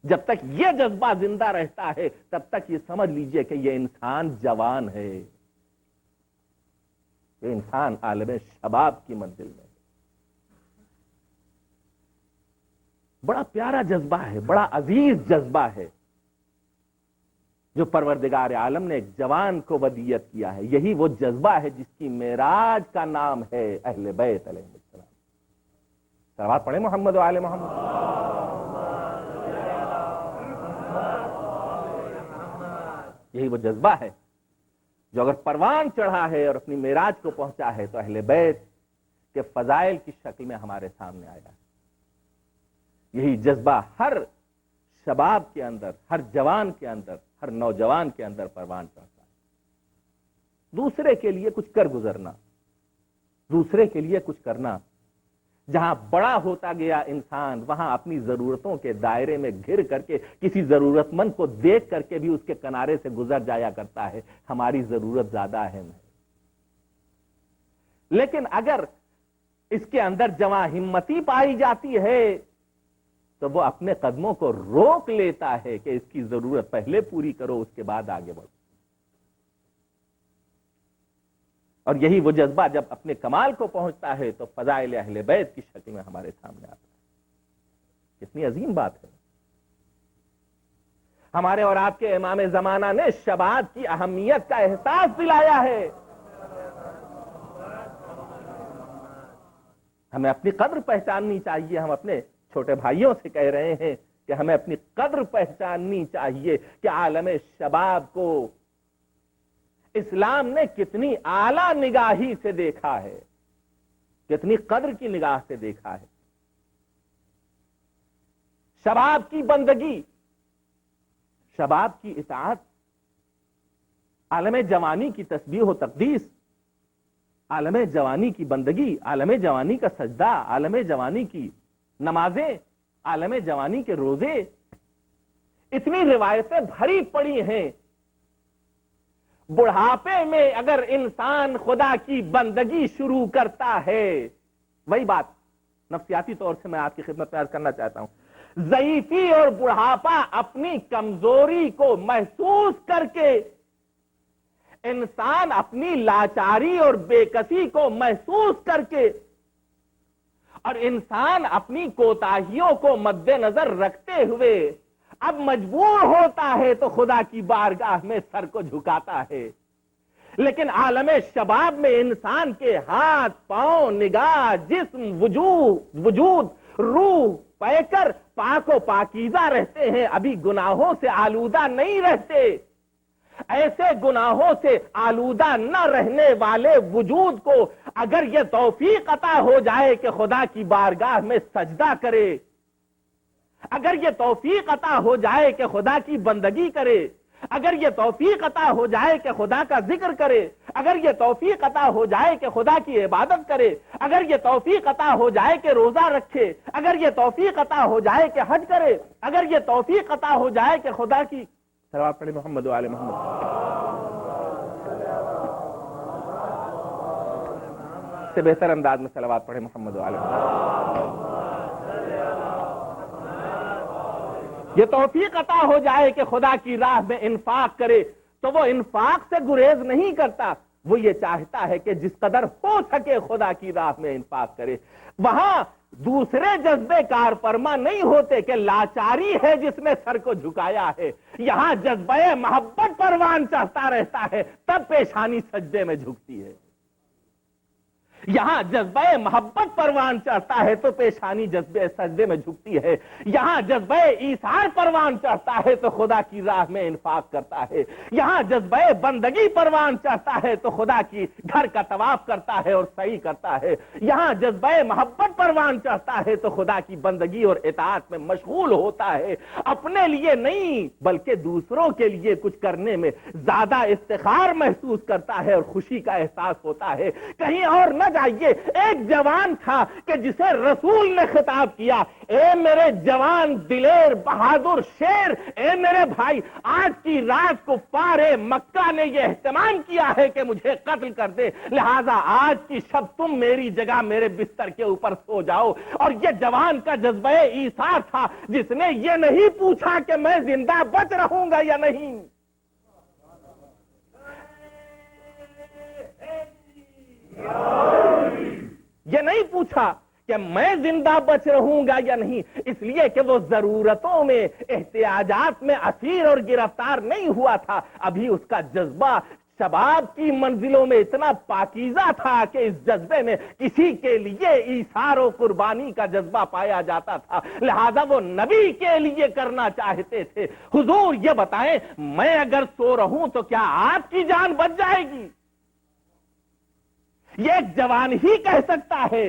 جب تک یہ جذبہ زندہ رہتا ہے تب تک یہ سمجھ لیجئے کہ یہ انسان جوان ہے، یہ انسان عالم شباب کی منزل میں ہے۔ بڑا پیارا جذبہ ہے، بڑا عزیز جذبہ ہے جو پروردگار عالم نے ایک جوان کو ودیت کیا ہے۔ یہی وہ جذبہ ہے جس کی معراج کا نام ہے اہل بیت علیہ السلام۔ صلوات پڑھیں محمد و آل محمد۔ یہی وہ جذبہ ہے جو اگر پروان چڑھا ہے اور اپنی معراج کو پہنچا ہے تو اہل بیت کے فضائل کی شکل میں ہمارے سامنے آیا ہے۔ یہی جذبہ ہر شباب کے اندر، ہر جوان کے اندر، ہر نوجوان کے اندر پروان چڑھتا ہے۔ دوسرے کے لیے کچھ کر گزرنا، دوسرے کے لیے کچھ کرنا۔ جہاں بڑا ہوتا گیا انسان وہاں اپنی ضرورتوں کے دائرے میں گھر کر کے کسی ضرورت مند کو دیکھ کر کے بھی اس کے کنارے سے گزر جایا کرتا ہے۔ ہماری ضرورت زیادہ اہم ہے، لیکن اگر اس کے اندر جواں ہمتی پائی جاتی ہے تو وہ اپنے قدموں کو روک لیتا ہے کہ اس کی ضرورت پہلے پوری کرو، اس کے بعد آگے بڑھو۔ اور یہی وہ جذبہ جب اپنے کمال کو پہنچتا ہے تو فضائل اہل بیت کی شکل میں ہمارے سامنے آتا ہے۔ کتنی عظیم بات ہے۔ ہمارے اور آپ کے امام زمانہ نے شباب کی اہمیت کا احساس دلایا ہے۔ ہمیں اپنی قدر پہچاننی چاہیے۔ ہم اپنے چھوٹے بھائیوں سے کہہ رہے ہیں کہ ہمیں اپنی قدر پہچاننی چاہیے کہ عالم شباب کو اسلام نے کتنی اعلیٰ نگاہی سے دیکھا ہے، کتنی قدر کی نگاہ سے دیکھا ہے۔ شباب کی بندگی، شباب کی اطاعت، عالم جوانی کی تسبیح و تقدیس، عالم جوانی کی بندگی، عالم جوانی کا سجدہ، عالم جوانی کی نمازیں، عالم جوانی کے روزے، اتنی روایتیں بھری پڑی ہیں۔ بڑھاپے میں اگر انسان خدا کی بندگی شروع کرتا ہے، وہی بات نفسیاتی طور سے میں آپ کی خدمت میں عرض کرنا چاہتا ہوں، ضعیفی اور بڑھاپا اپنی کمزوری کو محسوس کر کے، انسان اپنی لاچاری اور بے کسی کو محسوس کر کے، اور انسان اپنی کوتاہیوں کو مد نظر رکھتے ہوئے اب مجبور ہوتا ہے تو خدا کی بارگاہ میں سر کو جھکاتا ہے۔ لیکن عالم شباب میں انسان کے ہاتھ، پاؤں، نگاہ، جسم، وجود، روح، پیکر پاک و پاکیزہ رہتے ہیں، ابھی گناہوں سے آلودہ نہیں رہتے۔ ایسے گناہوں سے آلودہ نہ رہنے والے وجود کو اگر یہ توفیق عطا ہو جائے کہ خدا کی بارگاہ میں سجدہ کرے، اگر یہ توفیق عطا ہو جائے کہ خدا کی بندگی کرے، اگر یہ توفیق عطا ہو جائے کہ خدا کا ذکر کرے، اگر یہ توفیق عطا ہو جائے کہ خدا کی عبادت کرے، اگر یہ توفیق عطا ہو جائے کہ روزہ رکھے، اگر یہ توفیق عطا ہو جائے کہ حج کرے، اگر یہ توفیق عطا ہو جائے کہ خدا کی صلوات پڑھیں محمد و آل محمد، سے بہتر انداز میں صلوات پڑھیں محمد و آل محمد، یہ توفیق عطا ہو جائے کہ خدا کی راہ میں انفاق کرے، تو وہ انفاق سے گریز نہیں کرتا، وہ یہ چاہتا ہے کہ جس قدر ہو سکے خدا کی راہ میں انفاق کرے۔ وہاں دوسرے جذبے کار فرما نہیں ہوتے کہ لاچاری ہے جس نے سر کو جھکایا ہے، یہاں جذبہ محبت پروان چڑھتا رہتا ہے، تب پیشانی سجدے میں جھکتی ہے۔ یہاں جذبہ محبت پروان چڑھتا ہے تو پیشانی جذبے سجدے میں جھکتی ہے، یہاں جذبہ ایثار پروان چڑھتا ہے تو خدا کی راہ میں انفاق کرتا ہے، یہاں جذبہ بندگی پروان چڑھتا ہے تو خدا کی گھر کا طواف کرتا ہے اور سعی کرتا ہے، یہاں جذبہ محبت پروان چڑھتا ہے تو خدا کی بندگی اور اطاعت میں مشغول ہوتا ہے، اپنے لیے نہیں بلکہ دوسروں کے لیے کچھ کرنے میں زیادہ افتخار محسوس کرتا ہے اور خوشی کا احساس ہوتا ہے۔ کہیں اور نہ جائیے، ایک جوان تھا کہ جسے رسول نے خطاب کیا، اے میرے جوان دلیر بہادر شیر، اے میرے بھائی، آج کی رات کفار مکہ نے یہ اہتمام کیا ہے کہ مجھے قتل کر دے، لہذا آج کی شب تم میری جگہ میرے بستر کے اوپر سو جاؤ۔ اور یہ جوان کا جذبہ ایثار تھا جس نے یہ نہیں پوچھا کہ میں زندہ بچ رہوں گا یا نہیں، یہ نہیں پوچھا کہ میں زندہ بچ رہوں گا یا نہیں، اس لیے کہ وہ ضرورتوں میں احتیاجات میں اسیر اور گرفتار نہیں ہوا تھا، ابھی اس کا جذبہ شباب کی منزلوں میں اتنا پاکیزہ تھا کہ اس جذبے میں کسی کے لیے ایثار و قربانی کا جذبہ پایا جاتا تھا، لہذا وہ نبی کے لیے کرنا چاہتے تھے۔ حضور یہ بتائیں، میں اگر سو رہوں تو کیا آپ کی جان بچ جائے گی؟ یہ ایک جوان ہی کہہ سکتا ہے،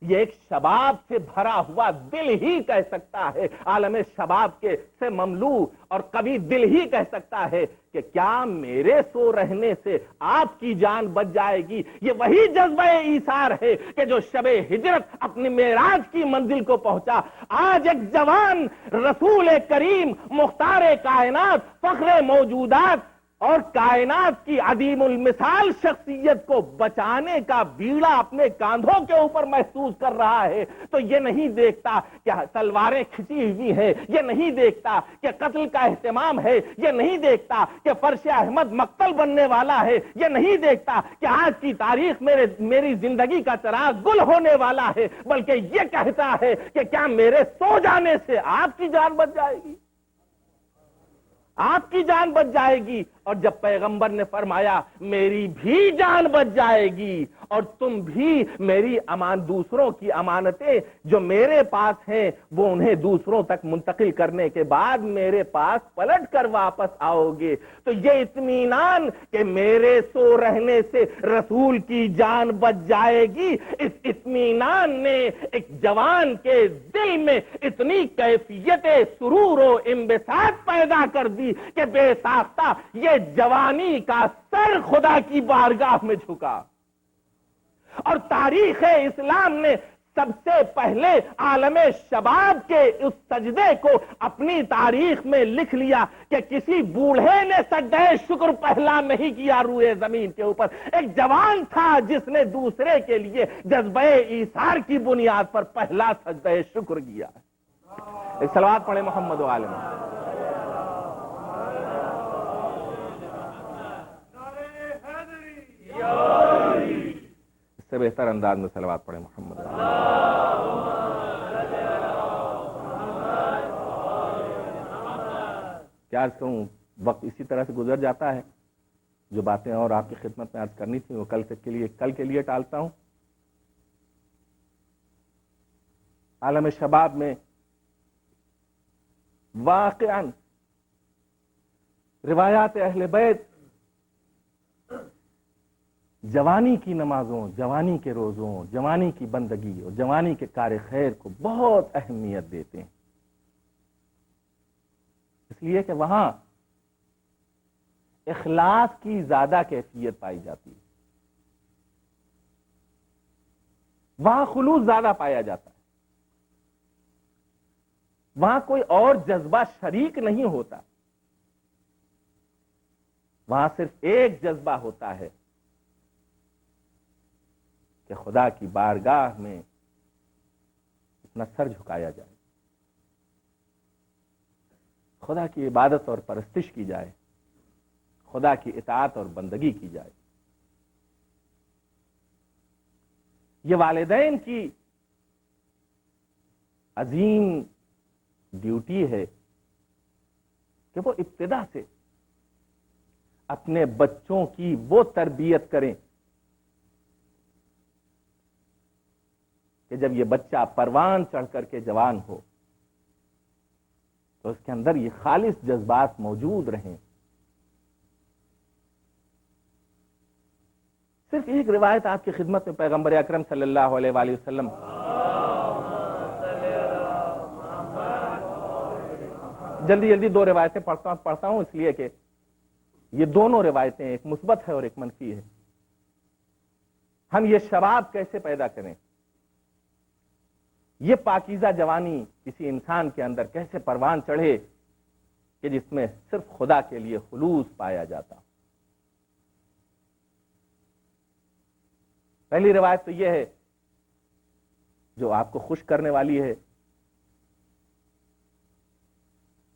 یہ ایک شباب سے بھرا ہوا دل ہی کہہ سکتا ہے، عالم شباب کے سے مملو اور کبھی دل ہی کہہ سکتا ہے کہ کیا میرے سو رہنے سے آپ کی جان بچ جائے گی؟ یہ وہی جذبہ ایثار ہے کہ جو شب ہجرت اپنی معراج کی منزل کو پہنچا۔ آج ایک جوان رسول کریم مختار کائنات فخر موجودات اور کائنات کی عظیم المثال شخصیت کو بچانے کا بیڑا اپنے کاندھوں کے اوپر محسوس کر رہا ہے تو یہ نہیں دیکھتا کہ تلواریں کھچی ہوئی ہیں، یہ نہیں دیکھتا کہ قتل کا اہتمام ہے، یہ نہیں دیکھتا کہ فرش احمد مقتل بننے والا ہے، یہ نہیں دیکھتا کہ آج کی تاریخ میری زندگی کا چراغ گل ہونے والا ہے، بلکہ یہ کہتا ہے کہ کیا میرے سو جانے سے آپ کی جان بچ جائے گی؟ آپ کی جان بچ جائے گی۔ اور جب پیغمبر نے فرمایا میری بھی جان بچ جائے گی اور تم بھی میری دوسروں کی امانتیں جو میرے پاس ہیں وہ انہیں دوسروں تک منتقل کرنے کے بعد میرے پاس پلٹ کر واپس آؤ گے، تو یہ اطمینان کہ میرے سو رہنے سے رسول کی جان بچ جائے گی، اس اطمینان نے ایک جوان کے دل میں اتنی کیفیت سرور و انبساط پیدا کر دی کہ بے ساختہ یہ جوانی کا سر خدا کی بارگاہ میں جھکا۔ اور تاریخ اسلام نے سب سے پہلے عالم شباب کے اس سجدے کو اپنی تاریخ میں لکھ لیا کہ کسی بوڑھے نے سجدہ شکر پہلا نہیں کیا روئے زمین کے اوپر، ایک جوان تھا جس نے دوسرے کے لیے جذبہ ایثار کی بنیاد پر پہلا سجدہ شکر کیا۔ ایک صلوات پڑھیں محمد و آل محمد۔ اس سے بہتر انداز میں صلوات پڑھیں محمد و آل محمد۔ کیا عرض کروں، وقت اسی طرح سے گزر جاتا ہے، جو باتیں اور آپ کی خدمت میں عرض کرنی تھی وہ کل کے لیے ٹالتا ہوں۔ عالم شباب میں واقعاً روایات اہل بیت جوانی کی نمازوں، جوانی کے روزوں، جوانی کی بندگی اور جوانی کے کار خیر کو بہت اہمیت دیتے ہیں، اس لیے کہ وہاں اخلاص کی زیادہ کیفیت پائی جاتی ہے، وہاں خلوص زیادہ پایا جاتا ہے، وہاں کوئی اور جذبہ شریک نہیں ہوتا، وہاں صرف ایک جذبہ ہوتا ہے کہ خدا کی بارگاہ میں اپنا سر جھکایا جائے، خدا کی عبادت اور پرستش کی جائے، خدا کی اطاعت اور بندگی کی جائے۔ یہ والدین کی عظیم ڈیوٹی ہے کہ وہ ابتدا سے اپنے بچوں کی وہ تربیت کریں کہ جب یہ بچہ پروان چڑھ کر کے جوان ہو تو اس کے اندر یہ خالص جذبات موجود رہیں۔ صرف ایک روایت آپ کی خدمت میں پیغمبر اکرم صلی اللہ علیہ وآلہ وسلم جلدی دو روایتیں پڑھتا ہوں اس لیے کہ یہ دونوں روایتیں ایک مثبت ہے اور ایک منفی ہے۔ ہم یہ شباب کیسے پیدا کریں، یہ پاکیزہ جوانی کسی انسان کے اندر کیسے پروان چڑھے کہ جس میں صرف خدا کے لیے خلوص پایا جاتا۔ پہلی روایت تو یہ ہے جو آپ کو خوش کرنے والی ہے،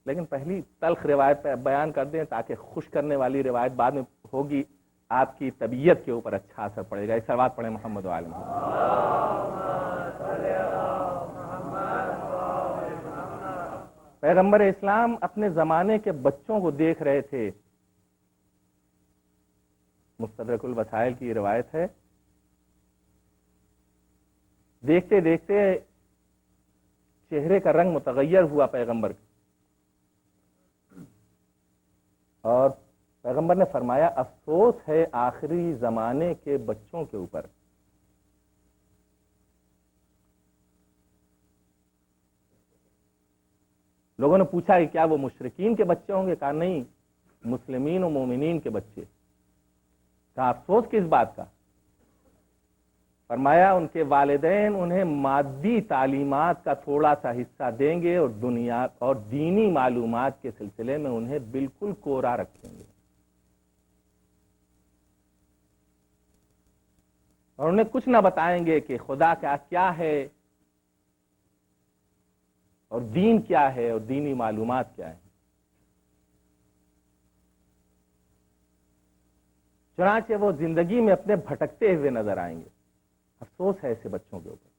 لیکن پہلی تلخ روایت پہ بیان کر دیں تاکہ خوش کرنے والی روایت بعد میں ہوگی، آپ کی طبیعت کے اوپر اچھا اثر پڑے گا۔ اس صلوات پڑھیں محمد و آل محمد۔ پیغمبر اسلام اپنے زمانے کے بچوں کو دیکھ رہے تھے۔ مستدرک الوسائل کی روایت ہے، دیکھتے دیکھتے چہرے کا رنگ متغیر ہوا پیغمبر کا، اور پیغمبر نے فرمایا افسوس ہے آخری زمانے کے بچوں کے اوپر۔ لوگوں نے پوچھا کہ کیا وہ مشرکین کے بچے ہوں گے؟ کہا نہیں، مسلمین و مومنین کے بچے۔ کہا افسوس کس بات کا؟ فرمایا ان کے والدین انہیں مادی تعلیمات کا تھوڑا سا حصہ دیں گے اور دنیا اور دینی معلومات کے سلسلے میں انہیں بالکل کورا رکھیں گے، اور انہیں کچھ نہ بتائیں گے کہ خدا کا کیا ہے اور دین کیا ہے اور دینی معلومات کیا ہے۔ چنانچہ وہ زندگی میں اپنے بھٹکتے ہوئے نظر آئیں گے۔ افسوس ہے ایسے بچوں کے اوپر۔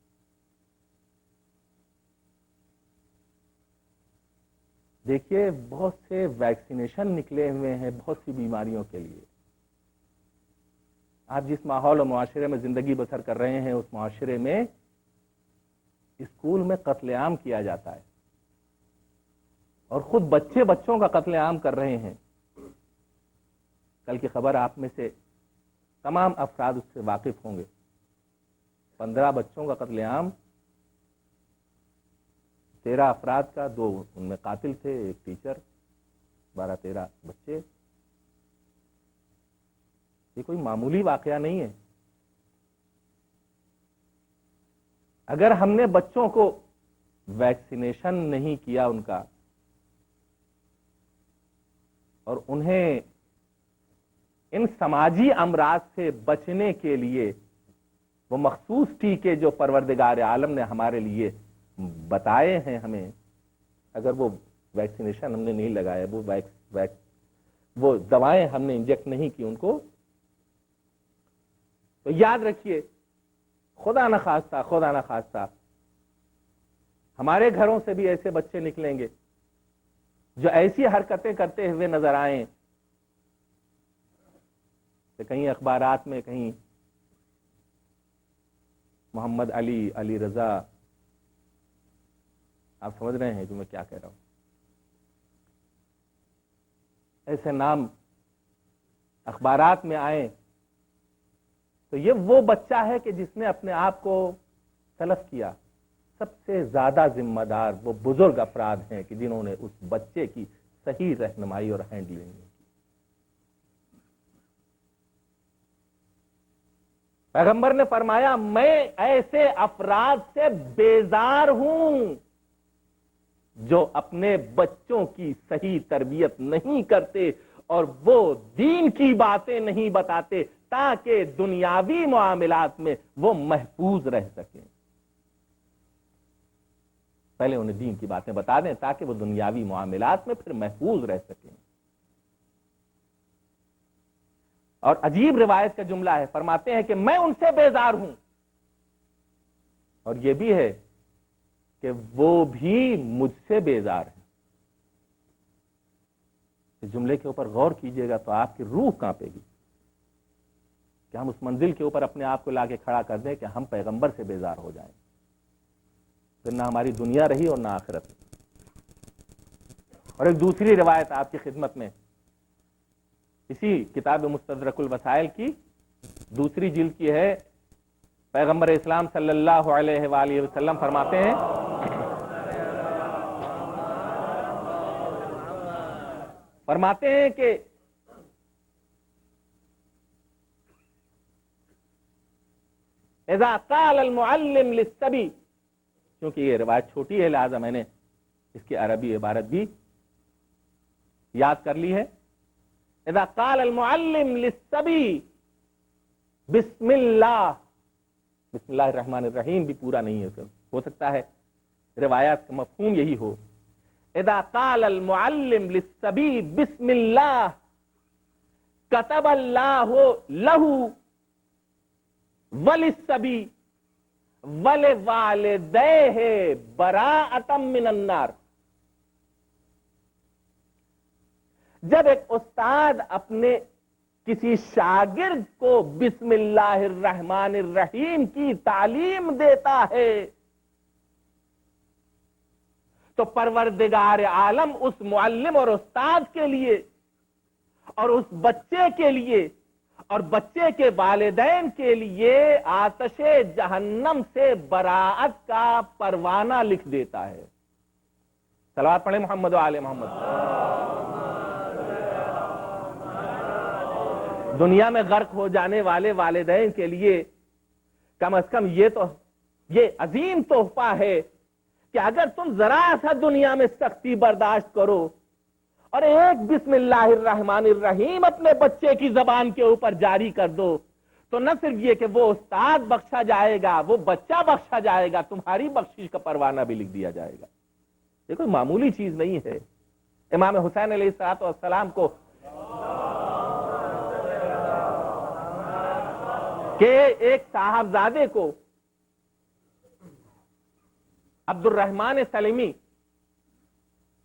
دیکھیے بہت سے ویکسینیشن نکلے ہوئے ہیں بہت سی بیماریوں کے لیے۔ آپ جس ماحول و معاشرے میں زندگی بسر کر رہے ہیں اس معاشرے میں اسکول میں قتل عام کیا جاتا ہے، اور خود بچے بچوں کا قتل عام کر رہے ہیں۔ کل کی خبر آپ میں سے تمام افراد اس سے واقف ہوں گے۔ 15 بچوں کا قتل عام، 13 افراد کا، 2 ان میں قاتل تھے، ایک ٹیچر، 12-13 بچے۔ یہ کوئی معمولی واقعہ نہیں ہے۔ اگر ہم نے بچوں کو ویکسینیشن نہیں کیا ان کا، اور انہیں ان سماجی امراض سے بچنے کے لیے وہ مخصوص ٹیکے جو پروردگار عالم نے ہمارے لیے بتائے ہیں ہمیں، اگر وہ ویکسینیشن ہم نے نہیں لگایا، وہ دوائیں ہم نے انجیکٹ نہیں کی ان کو، تو یاد رکھیے خدا نہ خواستہ ہمارے گھروں سے بھی ایسے بچے نکلیں گے جو ایسی حرکتیں کرتے ہوئے نظر آئیں کہ کہیں اخبارات میں، کہیں محمد علی رضا، آپ سمجھ رہے ہیں جو میں کیا کہہ رہا ہوں، ایسے نام اخبارات میں آئیں تو یہ وہ بچہ ہے کہ جس نے اپنے آپ کو تلف کیا۔ سب سے زیادہ ذمہ دار وہ بزرگ افراد ہیں کہ جنہوں نے اس بچے کی صحیح رہنمائی اور ہینڈلنگ کی۔ پیغمبر نے فرمایا میں ایسے افراد سے بیزار ہوں جو اپنے بچوں کی صحیح تربیت نہیں کرتے اور وہ دین کی باتیں نہیں بتاتے تاکہ دنیاوی معاملات میں وہ محفوظ رہ سکیں۔ پہلے انہیں دین کی باتیں بتا دیں تاکہ وہ دنیاوی معاملات میں پھر محفوظ رہ سکیں۔ اور عجیب روایت کا جملہ ہے، فرماتے ہیں کہ میں ان سے بیزار ہوں، اور یہ بھی ہے کہ وہ بھی مجھ سے بیزار ہیں۔ اس جملے کے اوپر غور کیجئے گا تو آپ کی روح کانپے گی کہ ہم اس منزل کے اوپر اپنے آپ کو لا کے کھڑا کر دیں کہ ہم پیغمبر سے بیزار ہو جائیں۔ پھر نہ ہماری دنیا رہی اور نہ آخرت۔ اور ایک دوسری روایت آپ کی خدمت میں، اسی کتاب مستدرک الوسائل کی دوسری جلد کی ہے، پیغمبر اسلام صلی اللہ علیہ وآلہ وسلم فرماتے ہیں کہ اذا قال المعلم للصبی، کیونکہ یہ روایت چھوٹی ہے لہذا میں نے اس کی عربی عبارت بھی یاد کر لی ہے۔ اذا قال المعلم للصبی بسم اللہ، بسم اللہ الرحمن الرحیم بھی پورا نہیں ہے، ہو سکتا ہے روایات کا مفہوم یہی ہو۔ اذا قال المعلم للصبی بسم اللہ كتب اللہ لہ وللصبی ولوالدیہ براءۃ من النار۔ جب ایک استاد اپنے کسی شاگرد کو بسم اللہ الرحمن الرحیم کی تعلیم دیتا ہے تو پروردگار عالم اس معلم اور استاد کے لیے اور اس بچے کے لیے اور بچے کے والدین کے لیے آتش جہنم سے براءت کا پروانہ لکھ دیتا ہے۔ صلوات پڑھیں محمد و آل محمد۔ دنیا میں غرق ہو جانے والے والدین کے لیے کم از کم یہ عظیم تحفہ ہے کہ اگر تم ذرا سا دنیا میں سختی برداشت کرو اور ایک بسم اللہ الرحمن الرحیم اپنے بچے کی زبان کے اوپر جاری کر دو تو نہ صرف یہ کہ وہ استاد بخشا جائے گا، وہ بچہ بخشا جائے گا، تمہاری بخشش کا پروانہ بھی لکھ دیا جائے گا۔ یہ کوئی معمولی چیز نہیں ہے۔ امام حسین علیہ السلام کو کہ ایک صاحبزادے کو عبد الرحمن سلمی،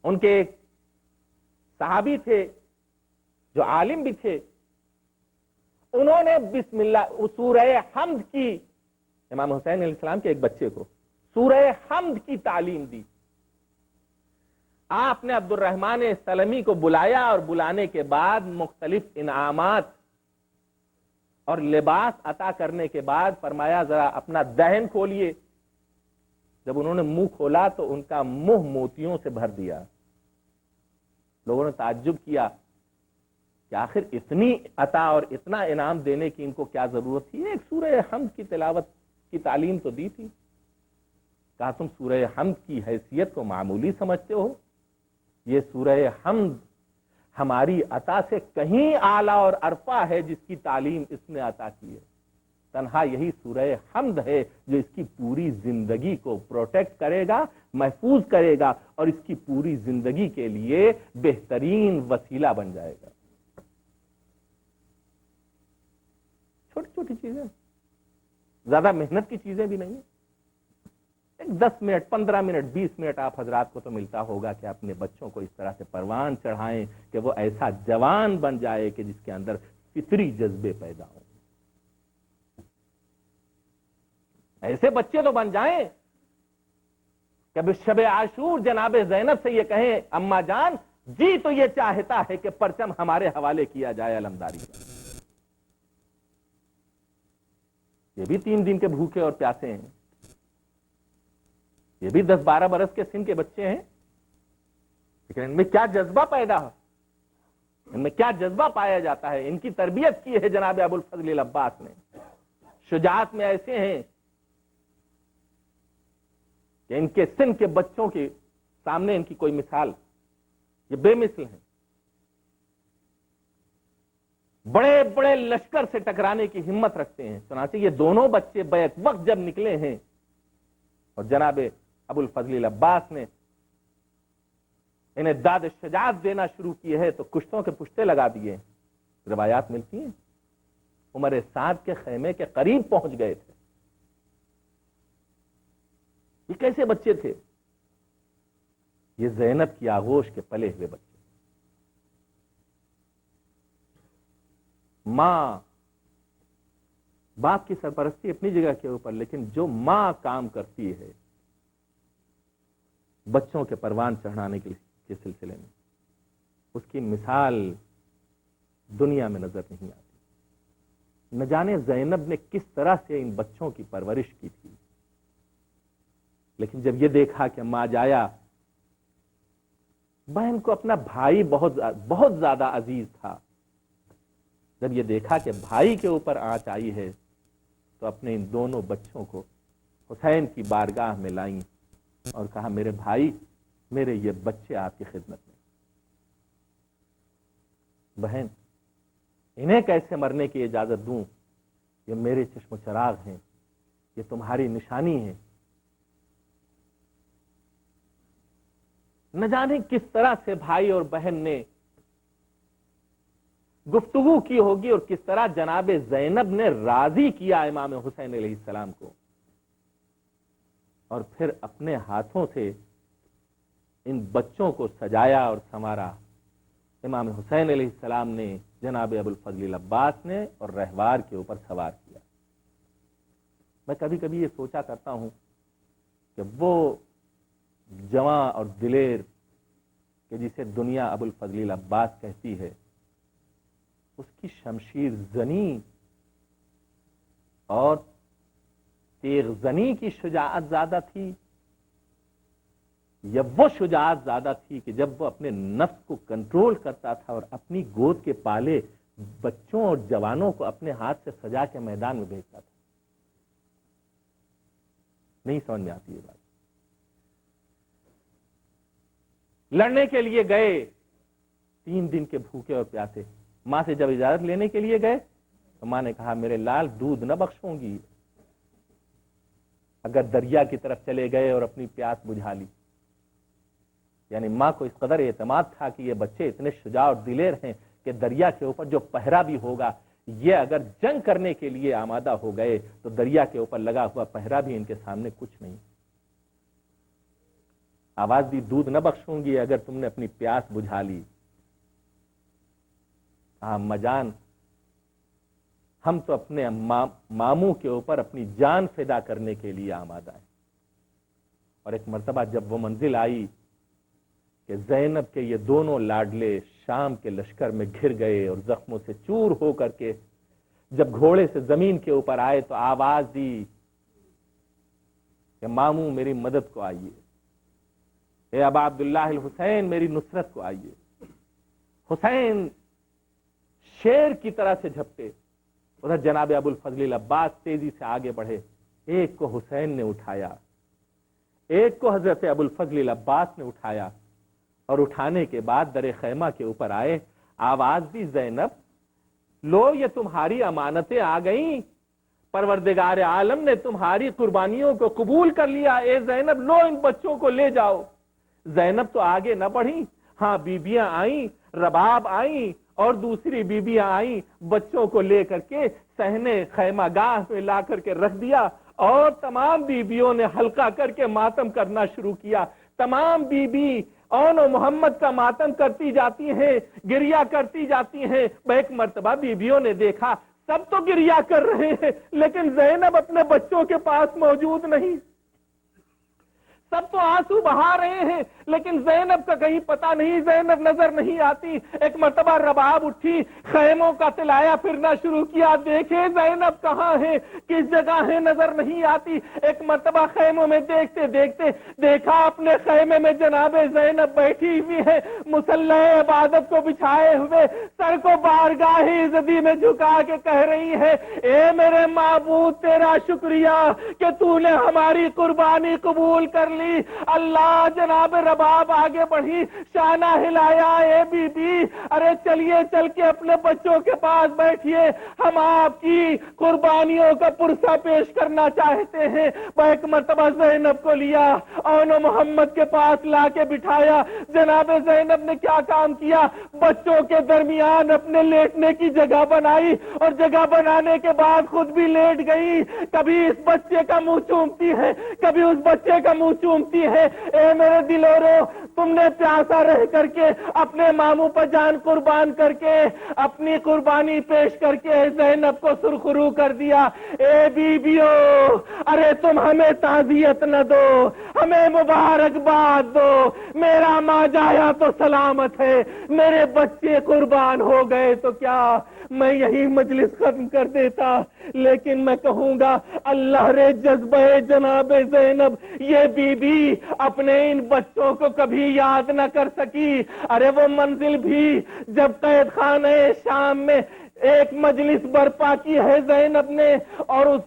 ان کے ایک صحابی تھے جو عالم بھی تھے، انہوں نے بسم اللہ سورہ حمد کی، امام حسین علیہ السلام کے ایک بچے کو سورہ حمد کی تعلیم دی۔ آپ نے عبد الرحمن سلمی کو بلایا اور بلانے کے بعد مختلف انعامات اور لباس عطا کرنے کے بعد فرمایا ذرا اپنا دہن کھولیے۔ جب انہوں نے منہ کھولا تو ان کا منہ موتیوں سے بھر دیا۔ لوگوں نے تعجب کیا کہ آخر اتنی عطا اور اتنا انعام دینے کی ان کو کیا ضرورت تھی؟ ایک سورہ حمد کی تلاوت کی تعلیم تو دی تھی۔ کہا تم سورہ حمد کی حیثیت کو معمولی سمجھتے ہو؟ یہ سورہ حمد ہماری عطا سے کہیں اعلیٰ اور ارفع ہے جس کی تعلیم اس نے عطا کی ہے۔ تنہا یہی سورہ حمد ہے جو اس کی پوری زندگی کو پروٹیکٹ کرے گا، محفوظ کرے گا اور اس کی پوری زندگی کے لیے بہترین وسیلہ بن جائے گا۔ چھوٹی چھوٹی چیزیں، زیادہ محنت کی چیزیں بھی نہیں ہیں۔ ایک 10 منٹ 15 منٹ 20 منٹ آپ حضرات کو تو ملتا ہوگا کہ اپنے بچوں کو اس طرح سے پروان چڑھائیں کہ وہ ایسا جوان بن جائے کہ جس کے اندر فطری جذبے پیدا ہوں۔ ایسے بچے تو بن جائیں کہ اب شب عاشور جناب زینب سے یہ کہیں اماں جان جی تو یہ چاہتا ہے کہ پرچم ہمارے حوالے کیا جائے علمداری کا۔ یہ بھی 3 دن کے بھوکے اور پیاسے ہیں، یہ بھی 10-12 برس کے سن کے بچے ہیں، لیکن ان میں کیا جذبہ پیدا ہو، ان میں کیا جذبہ پایا جاتا ہے۔ ان کی تربیت کی ہے جناب ابو الفضل العباس نے۔ شجاعت میں ایسے ہیں کہ ان کے سن کے بچوں کے سامنے ان کی کوئی مثال، یہ بے مثل ہیں۔ بڑے بڑے لشکر سے ٹکرانے کی ہمت رکھتے ہیں۔ چنانچہ یہ دونوں بچے بیک وقت جب نکلے ہیں اور جناب ابو الفضل العباس نے انہیں داد شجاعت دینا شروع کی ہے تو کشتوں کے پشتے لگا دیے۔ روایات ملتی ہیں عمر سعد کے خیمے کے قریب پہنچ گئے تھے۔ یہ کیسے بچے تھے؟ یہ زینب کی آغوش کے پلے ہوئے بچے۔ ماں باپ کی سرپرستی اپنی جگہ کے اوپر، لیکن جو ماں کام کرتی ہے بچوں کے پروان چڑھانے کے سلسلے میں، اس کی مثال دنیا میں نظر نہیں آتی۔ نہ جانے زینب نے کس طرح سے ان بچوں کی پرورش کی تھی، لیکن جب یہ دیکھا کہ ماں جایا، بہن کو اپنا بھائی بہت زیادہ عزیز تھا، جب یہ دیکھا کہ بھائی کے اوپر آنچ آئی ہے تو اپنے ان دونوں بچوں کو حسین کی بارگاہ میں لائیں اور کہا میرے بھائی، میرے یہ بچے آپ کی خدمت میں، بہن انہیں کیسے مرنے کی اجازت دوں؟ یہ میرے چشم و چراغ ہیں، یہ تمہاری نشانی ہے۔ نہ جانے کس طرح سے بھائی اور بہن نے گفتگو کی ہوگی اور کس طرح جناب زینب نے راضی کیا امام حسین علیہ السلام کو، اور پھر اپنے ہاتھوں سے ان بچوں کو سجایا اور سنوارا امام حسین علیہ السلام نے، جناب ابوالفضل العباس نے، اور رہوار کے اوپر سوار کیا۔ میں کبھی کبھی یہ سوچا کرتا ہوں کہ وہ جواں اور دلیر کہ جسے دنیا ابوالفضل العباس کہتی ہے، اس کی شمشیر زنی اور تیغ زنی کی شجاعت زیادہ تھی، یا وہ شجاعت زیادہ تھی کہ جب وہ اپنے نفس کو کنٹرول کرتا تھا اور اپنی گود کے پالے بچوں اور جوانوں کو اپنے ہاتھ سے سجا کے میدان میں بھیجتا تھا؟ نہیں سمجھ میں آتی یہ بات۔ لڑنے کے لیے گئے 3 دن کے بھوکے اور پیاسے، ماں سے جب اجازت لینے کے لیے گئے تو ماں نے کہا میرے لال دودھ نہ بخشوں گی اگر دریا کی طرف چلے گئے اور اپنی پیاس بجھا لی۔ یعنی ماں کو اس قدر اعتماد تھا کہ یہ بچے اتنے شجاع اور دلیر ہیں کہ دریا کے اوپر جو پہرا بھی ہوگا، یہ اگر جنگ کرنے کے لیے آمادہ ہو گئے تو دریا کے اوپر لگا ہوا پہرا بھی ان کے سامنے کچھ نہیں۔ آواز دی دودھ نہ بخشوں گی اگر تم نے اپنی پیاس بجھا لی۔ اماں جان، ہم تو اپنے ماموں کے اوپر اپنی جان فدا کرنے کے لیے آمادہ ہیں۔ اور ایک مرتبہ جب وہ منزل آئی کہ زینب کے یہ دونوں لاڈلے شام کے لشکر میں گھر گئے اور زخموں سے چور ہو کر کے جب گھوڑے سے زمین کے اوپر آئے تو آواز دی کہ ماموں میری مدد کو آئیے، اے ابا عبداللہ الحسین میری نصرت کو آئیے۔ حسین شیر کی طرح سے جھپٹے، ادھر جناب ابوالفضل العباس تیزی سے آگے بڑھے، ایک کو حسین نے اٹھایا، ایک کو حضرت ابوالفضل العباس نے اٹھایا، اور اٹھانے کے بعد در خیمہ کے اوپر آئے، آواز دی زینب لو یہ تمہاری امانتیں آ گئیں، پروردگار عالم نے تمہاری قربانیوں کو قبول کر لیا، اے زینب لو ان بچوں کو لے جاؤ۔ زینب تو آگے نہ بڑھی، ہاں بیبیاں آئیں، رباب آئیں اور دوسری بیبیاں آئیں، بچوں کو لے کر کے صحنے خیمہ گاہ میں لا کر کے رکھ دیا، اور تمام بیبیوں نے حلقہ کر کے ماتم کرنا شروع کیا۔ تمام بیبی اون و محمد کا ماتم کرتی جاتی ہیں، گریا کرتی جاتی ہیں۔ ایک مرتبہ بیبیوں نے دیکھا سب تو گریا کر رہے ہیں لیکن زینب اپنے بچوں کے پاس موجود نہیں، سب تو آنسو بہا رہے ہیں لیکن زینب کا کہیں پتہ نہیں، زینب نظر نہیں آتی۔ ایک مرتبہ رباب اٹھی، خیموں کا تلایا پھرنا شروع کیا، دیکھے زینب کہاں ہے، کس جگہ ہے، نظر نہیں آتی۔ ایک مرتبہ خیموں میں دیکھتے دیکھتے دیکھا اپنے خیمے میں جناب زینب بیٹھی ہوئی ہے، مصلی عبادت کو بچھائے ہوئے، سر کو بارگاہ عزتی میں جھکا کے کہہ رہی ہے اے میرے معبود تیرا شکریہ کہ تو نے ہماری قربانی قبول کر لی۔ اللہ جناب رباب آگے بڑھی، شانہ ہلایا، اے بی بی ارے چلیے چل کے اپنے بچوں کے پاس بیٹھیے، ہم آپ کی قربانیوں کا پرسہ پیش کرنا چاہتے ہیں۔ وہ ایک مرتبہ زینب کو لیا، اون و محمد کے پاس لا کے بٹھایا۔ جناب زینب نے کیا کام کیا، بچوں کے درمیان اپنے لیٹنے کی جگہ بنائی، اور جگہ بنانے کے بعد خود بھی لیٹ گئی۔ کبھی اس بچے کا منہ چومتی ہے، کبھی اس بچے کا منہ چومتی ہے۔ اے میرے دلورو، تم نے پیاسا رہ کر کے اپنے ماموں پر جان قربان کر کے اپنی قربانی پیش کر کے زینب کو سرخرو کر دیا۔ اے بیبیو، ارے تم ہمیں تعزیت نہ دو، ہمیں مبارکباد دو۔ میرا ماں جایا تو سلامت ہے، میرے بچے قربان ہو گئے تو کیا میں یہی مجلس ختم کر دیتا؟ لیکن میں کہوں گا اللہ رے جذبہ جناب زینب، یہ بی بی اپنے ان بچوں کو کبھی یاد نہ کر سکی۔ ارے وہ منزل بھی جب قید خانہ شام میں ایک مجلس برپا کی ہے زینب نے، اور اس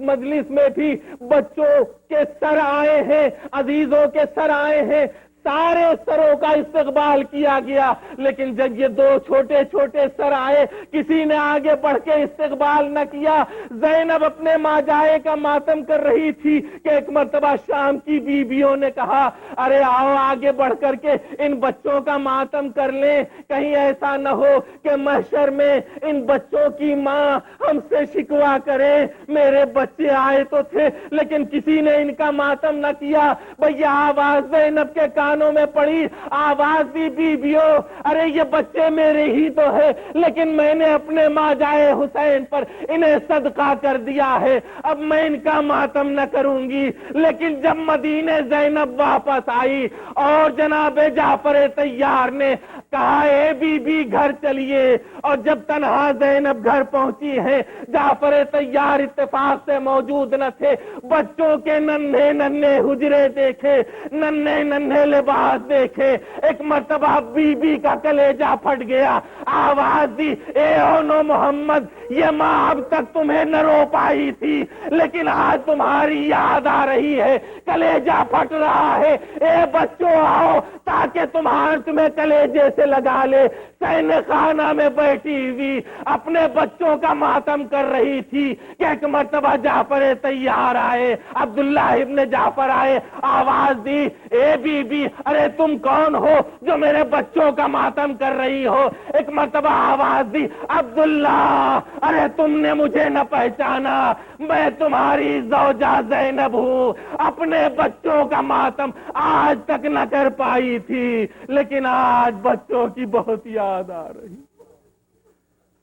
مجلس میں بھی بچوں کے سر آئے ہیں، عزیزوں کے سر آئے ہیں، سارے سروں کا استقبال کیا گیا، لیکن جب یہ دو چھوٹے چھوٹے سر آئے کسی نے آگے بڑھ کے استقبال نہ کیا۔ زینب اپنے ماں جائے کا ماتم کر رہی تھی کہ ایک مرتبہ شام کی بیویوں نے کہا ارے آؤ آگے بڑھ کر کے ان بچوں کا ماتم کر لیں، کہیں ایسا نہ ہو کہ محشر میں ان بچوں کی ماں ہم سے شکوا کرے، میرے بچے آئے تو تھے لیکن کسی نے ان کا ماتم نہ کیا۔ بھیا آواز زینب کے کانوں میں پڑی، آواز دی بیویوں، ارے یہ بچے میرے ہی تو ہے لیکن میں نے اپنے ماں جائے حسین پر انہیں صدقہ کر دیا ہے، اب میں ان کا ماتم نہ کروں گی۔ لیکن جب مدینے زینب واپس آئی اور جناب جعفر طیار نے کہا اے بی بی گھر چلیے، اور جب تنہا زینب گھر پہنچی ہے، جعفر طیار اتفاق سے موجود نہ تھے، بچوں کے ننھے ننھے حجرے دیکھے، ننھے ننھے لباس دیکھے، ایک مرتبہ بی بی کا کلیجہ پھٹ گیا، آواز دی اے اونو محمد، یہ ماں اب تک تمہیں نہ رو پائی تھی لیکن آج تمہاری یاد آ رہی ہے، کلیجہ پھٹ رہا ہے، اے بچوں آؤ تاکہ تمہیں کلیجے سے لگا لے۔ سین خانہ میں بیٹھی ہوئی اپنے بچوں کا ماتم کر رہی تھی کہ ایک مرتبہ جعفر طیار آئے، عبداللہ ابن جعفر آئے، آواز دی اے بی بی ارے تم کون ہو جو میرے بچوں کا ماتم کر رہی ہو؟ ایک مرتبہ آواز دی عبداللہ ارے تم نے مجھے نہ پہچانا، میں تمہاری زوجہ زینب ہوں، اپنے بچوں کا ماتم آج تک نہ کر پائی تھی لیکن آج بچوں کی بہت یاد آ رہی۔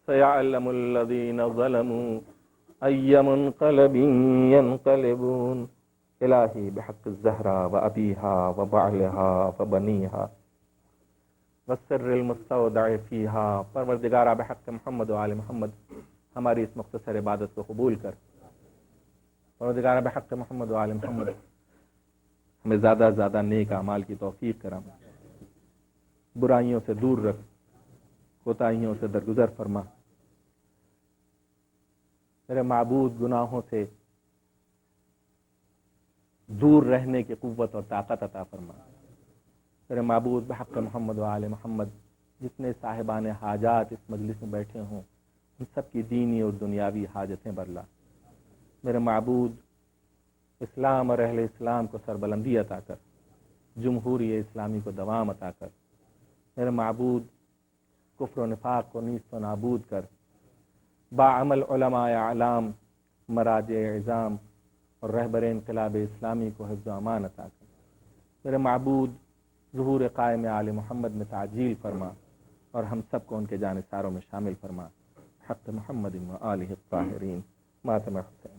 سَيَعْلَمُ الَّذِينَ ظَلَمُوا أَيَّ مُنْقَلَبٍ يَنْقَلِبُونَ۔ الہی بحق الزہرا وَأَبِيهَا وَبَعْلِهَا وَبَنِيهَا وَالسِّرِّ الْمُسْتَوْدَعِ فِيهَا، پروردگارہ بحق محمد و آل محمد ہماری اس مختصر عبادت کو قبول کر، پروردگارہ بحق محمد و آل محمد ہمیں زیادہ سے زیادہ نیک اعمال کی توفیق کرا، برائیوں سے دور رکھ، کوتاہیوں سے درگزر فرما، میرے معبود گناہوں سے دور رہنے کی قوت اور طاقت عطا فرما، میرے معبود بحق محمد و آل محمد جتنے صاحبان حاجات اس مجلس میں بیٹھے ہوں ان سب کی دینی اور دنیاوی حاجتیں برلا، میرے معبود اسلام اور اہل اسلام کو سربلندی عطا کر، جمہوری اسلامی کو دوام عطا کر، میرے معبود کفر و نفاق کو نیست و نابود کر، باعمل علماء اعلام، مراجع عظام اور رہبر انقلاب اسلامی کو حفظ و امان عطا کر، میرے معبود ظہور قائم آل محمد میں تعجیل فرما اور ہم سب کو ان کے جانثاروں میں شامل فرما، حق محمد و آلہ الطاہرین، ماتم حسین۔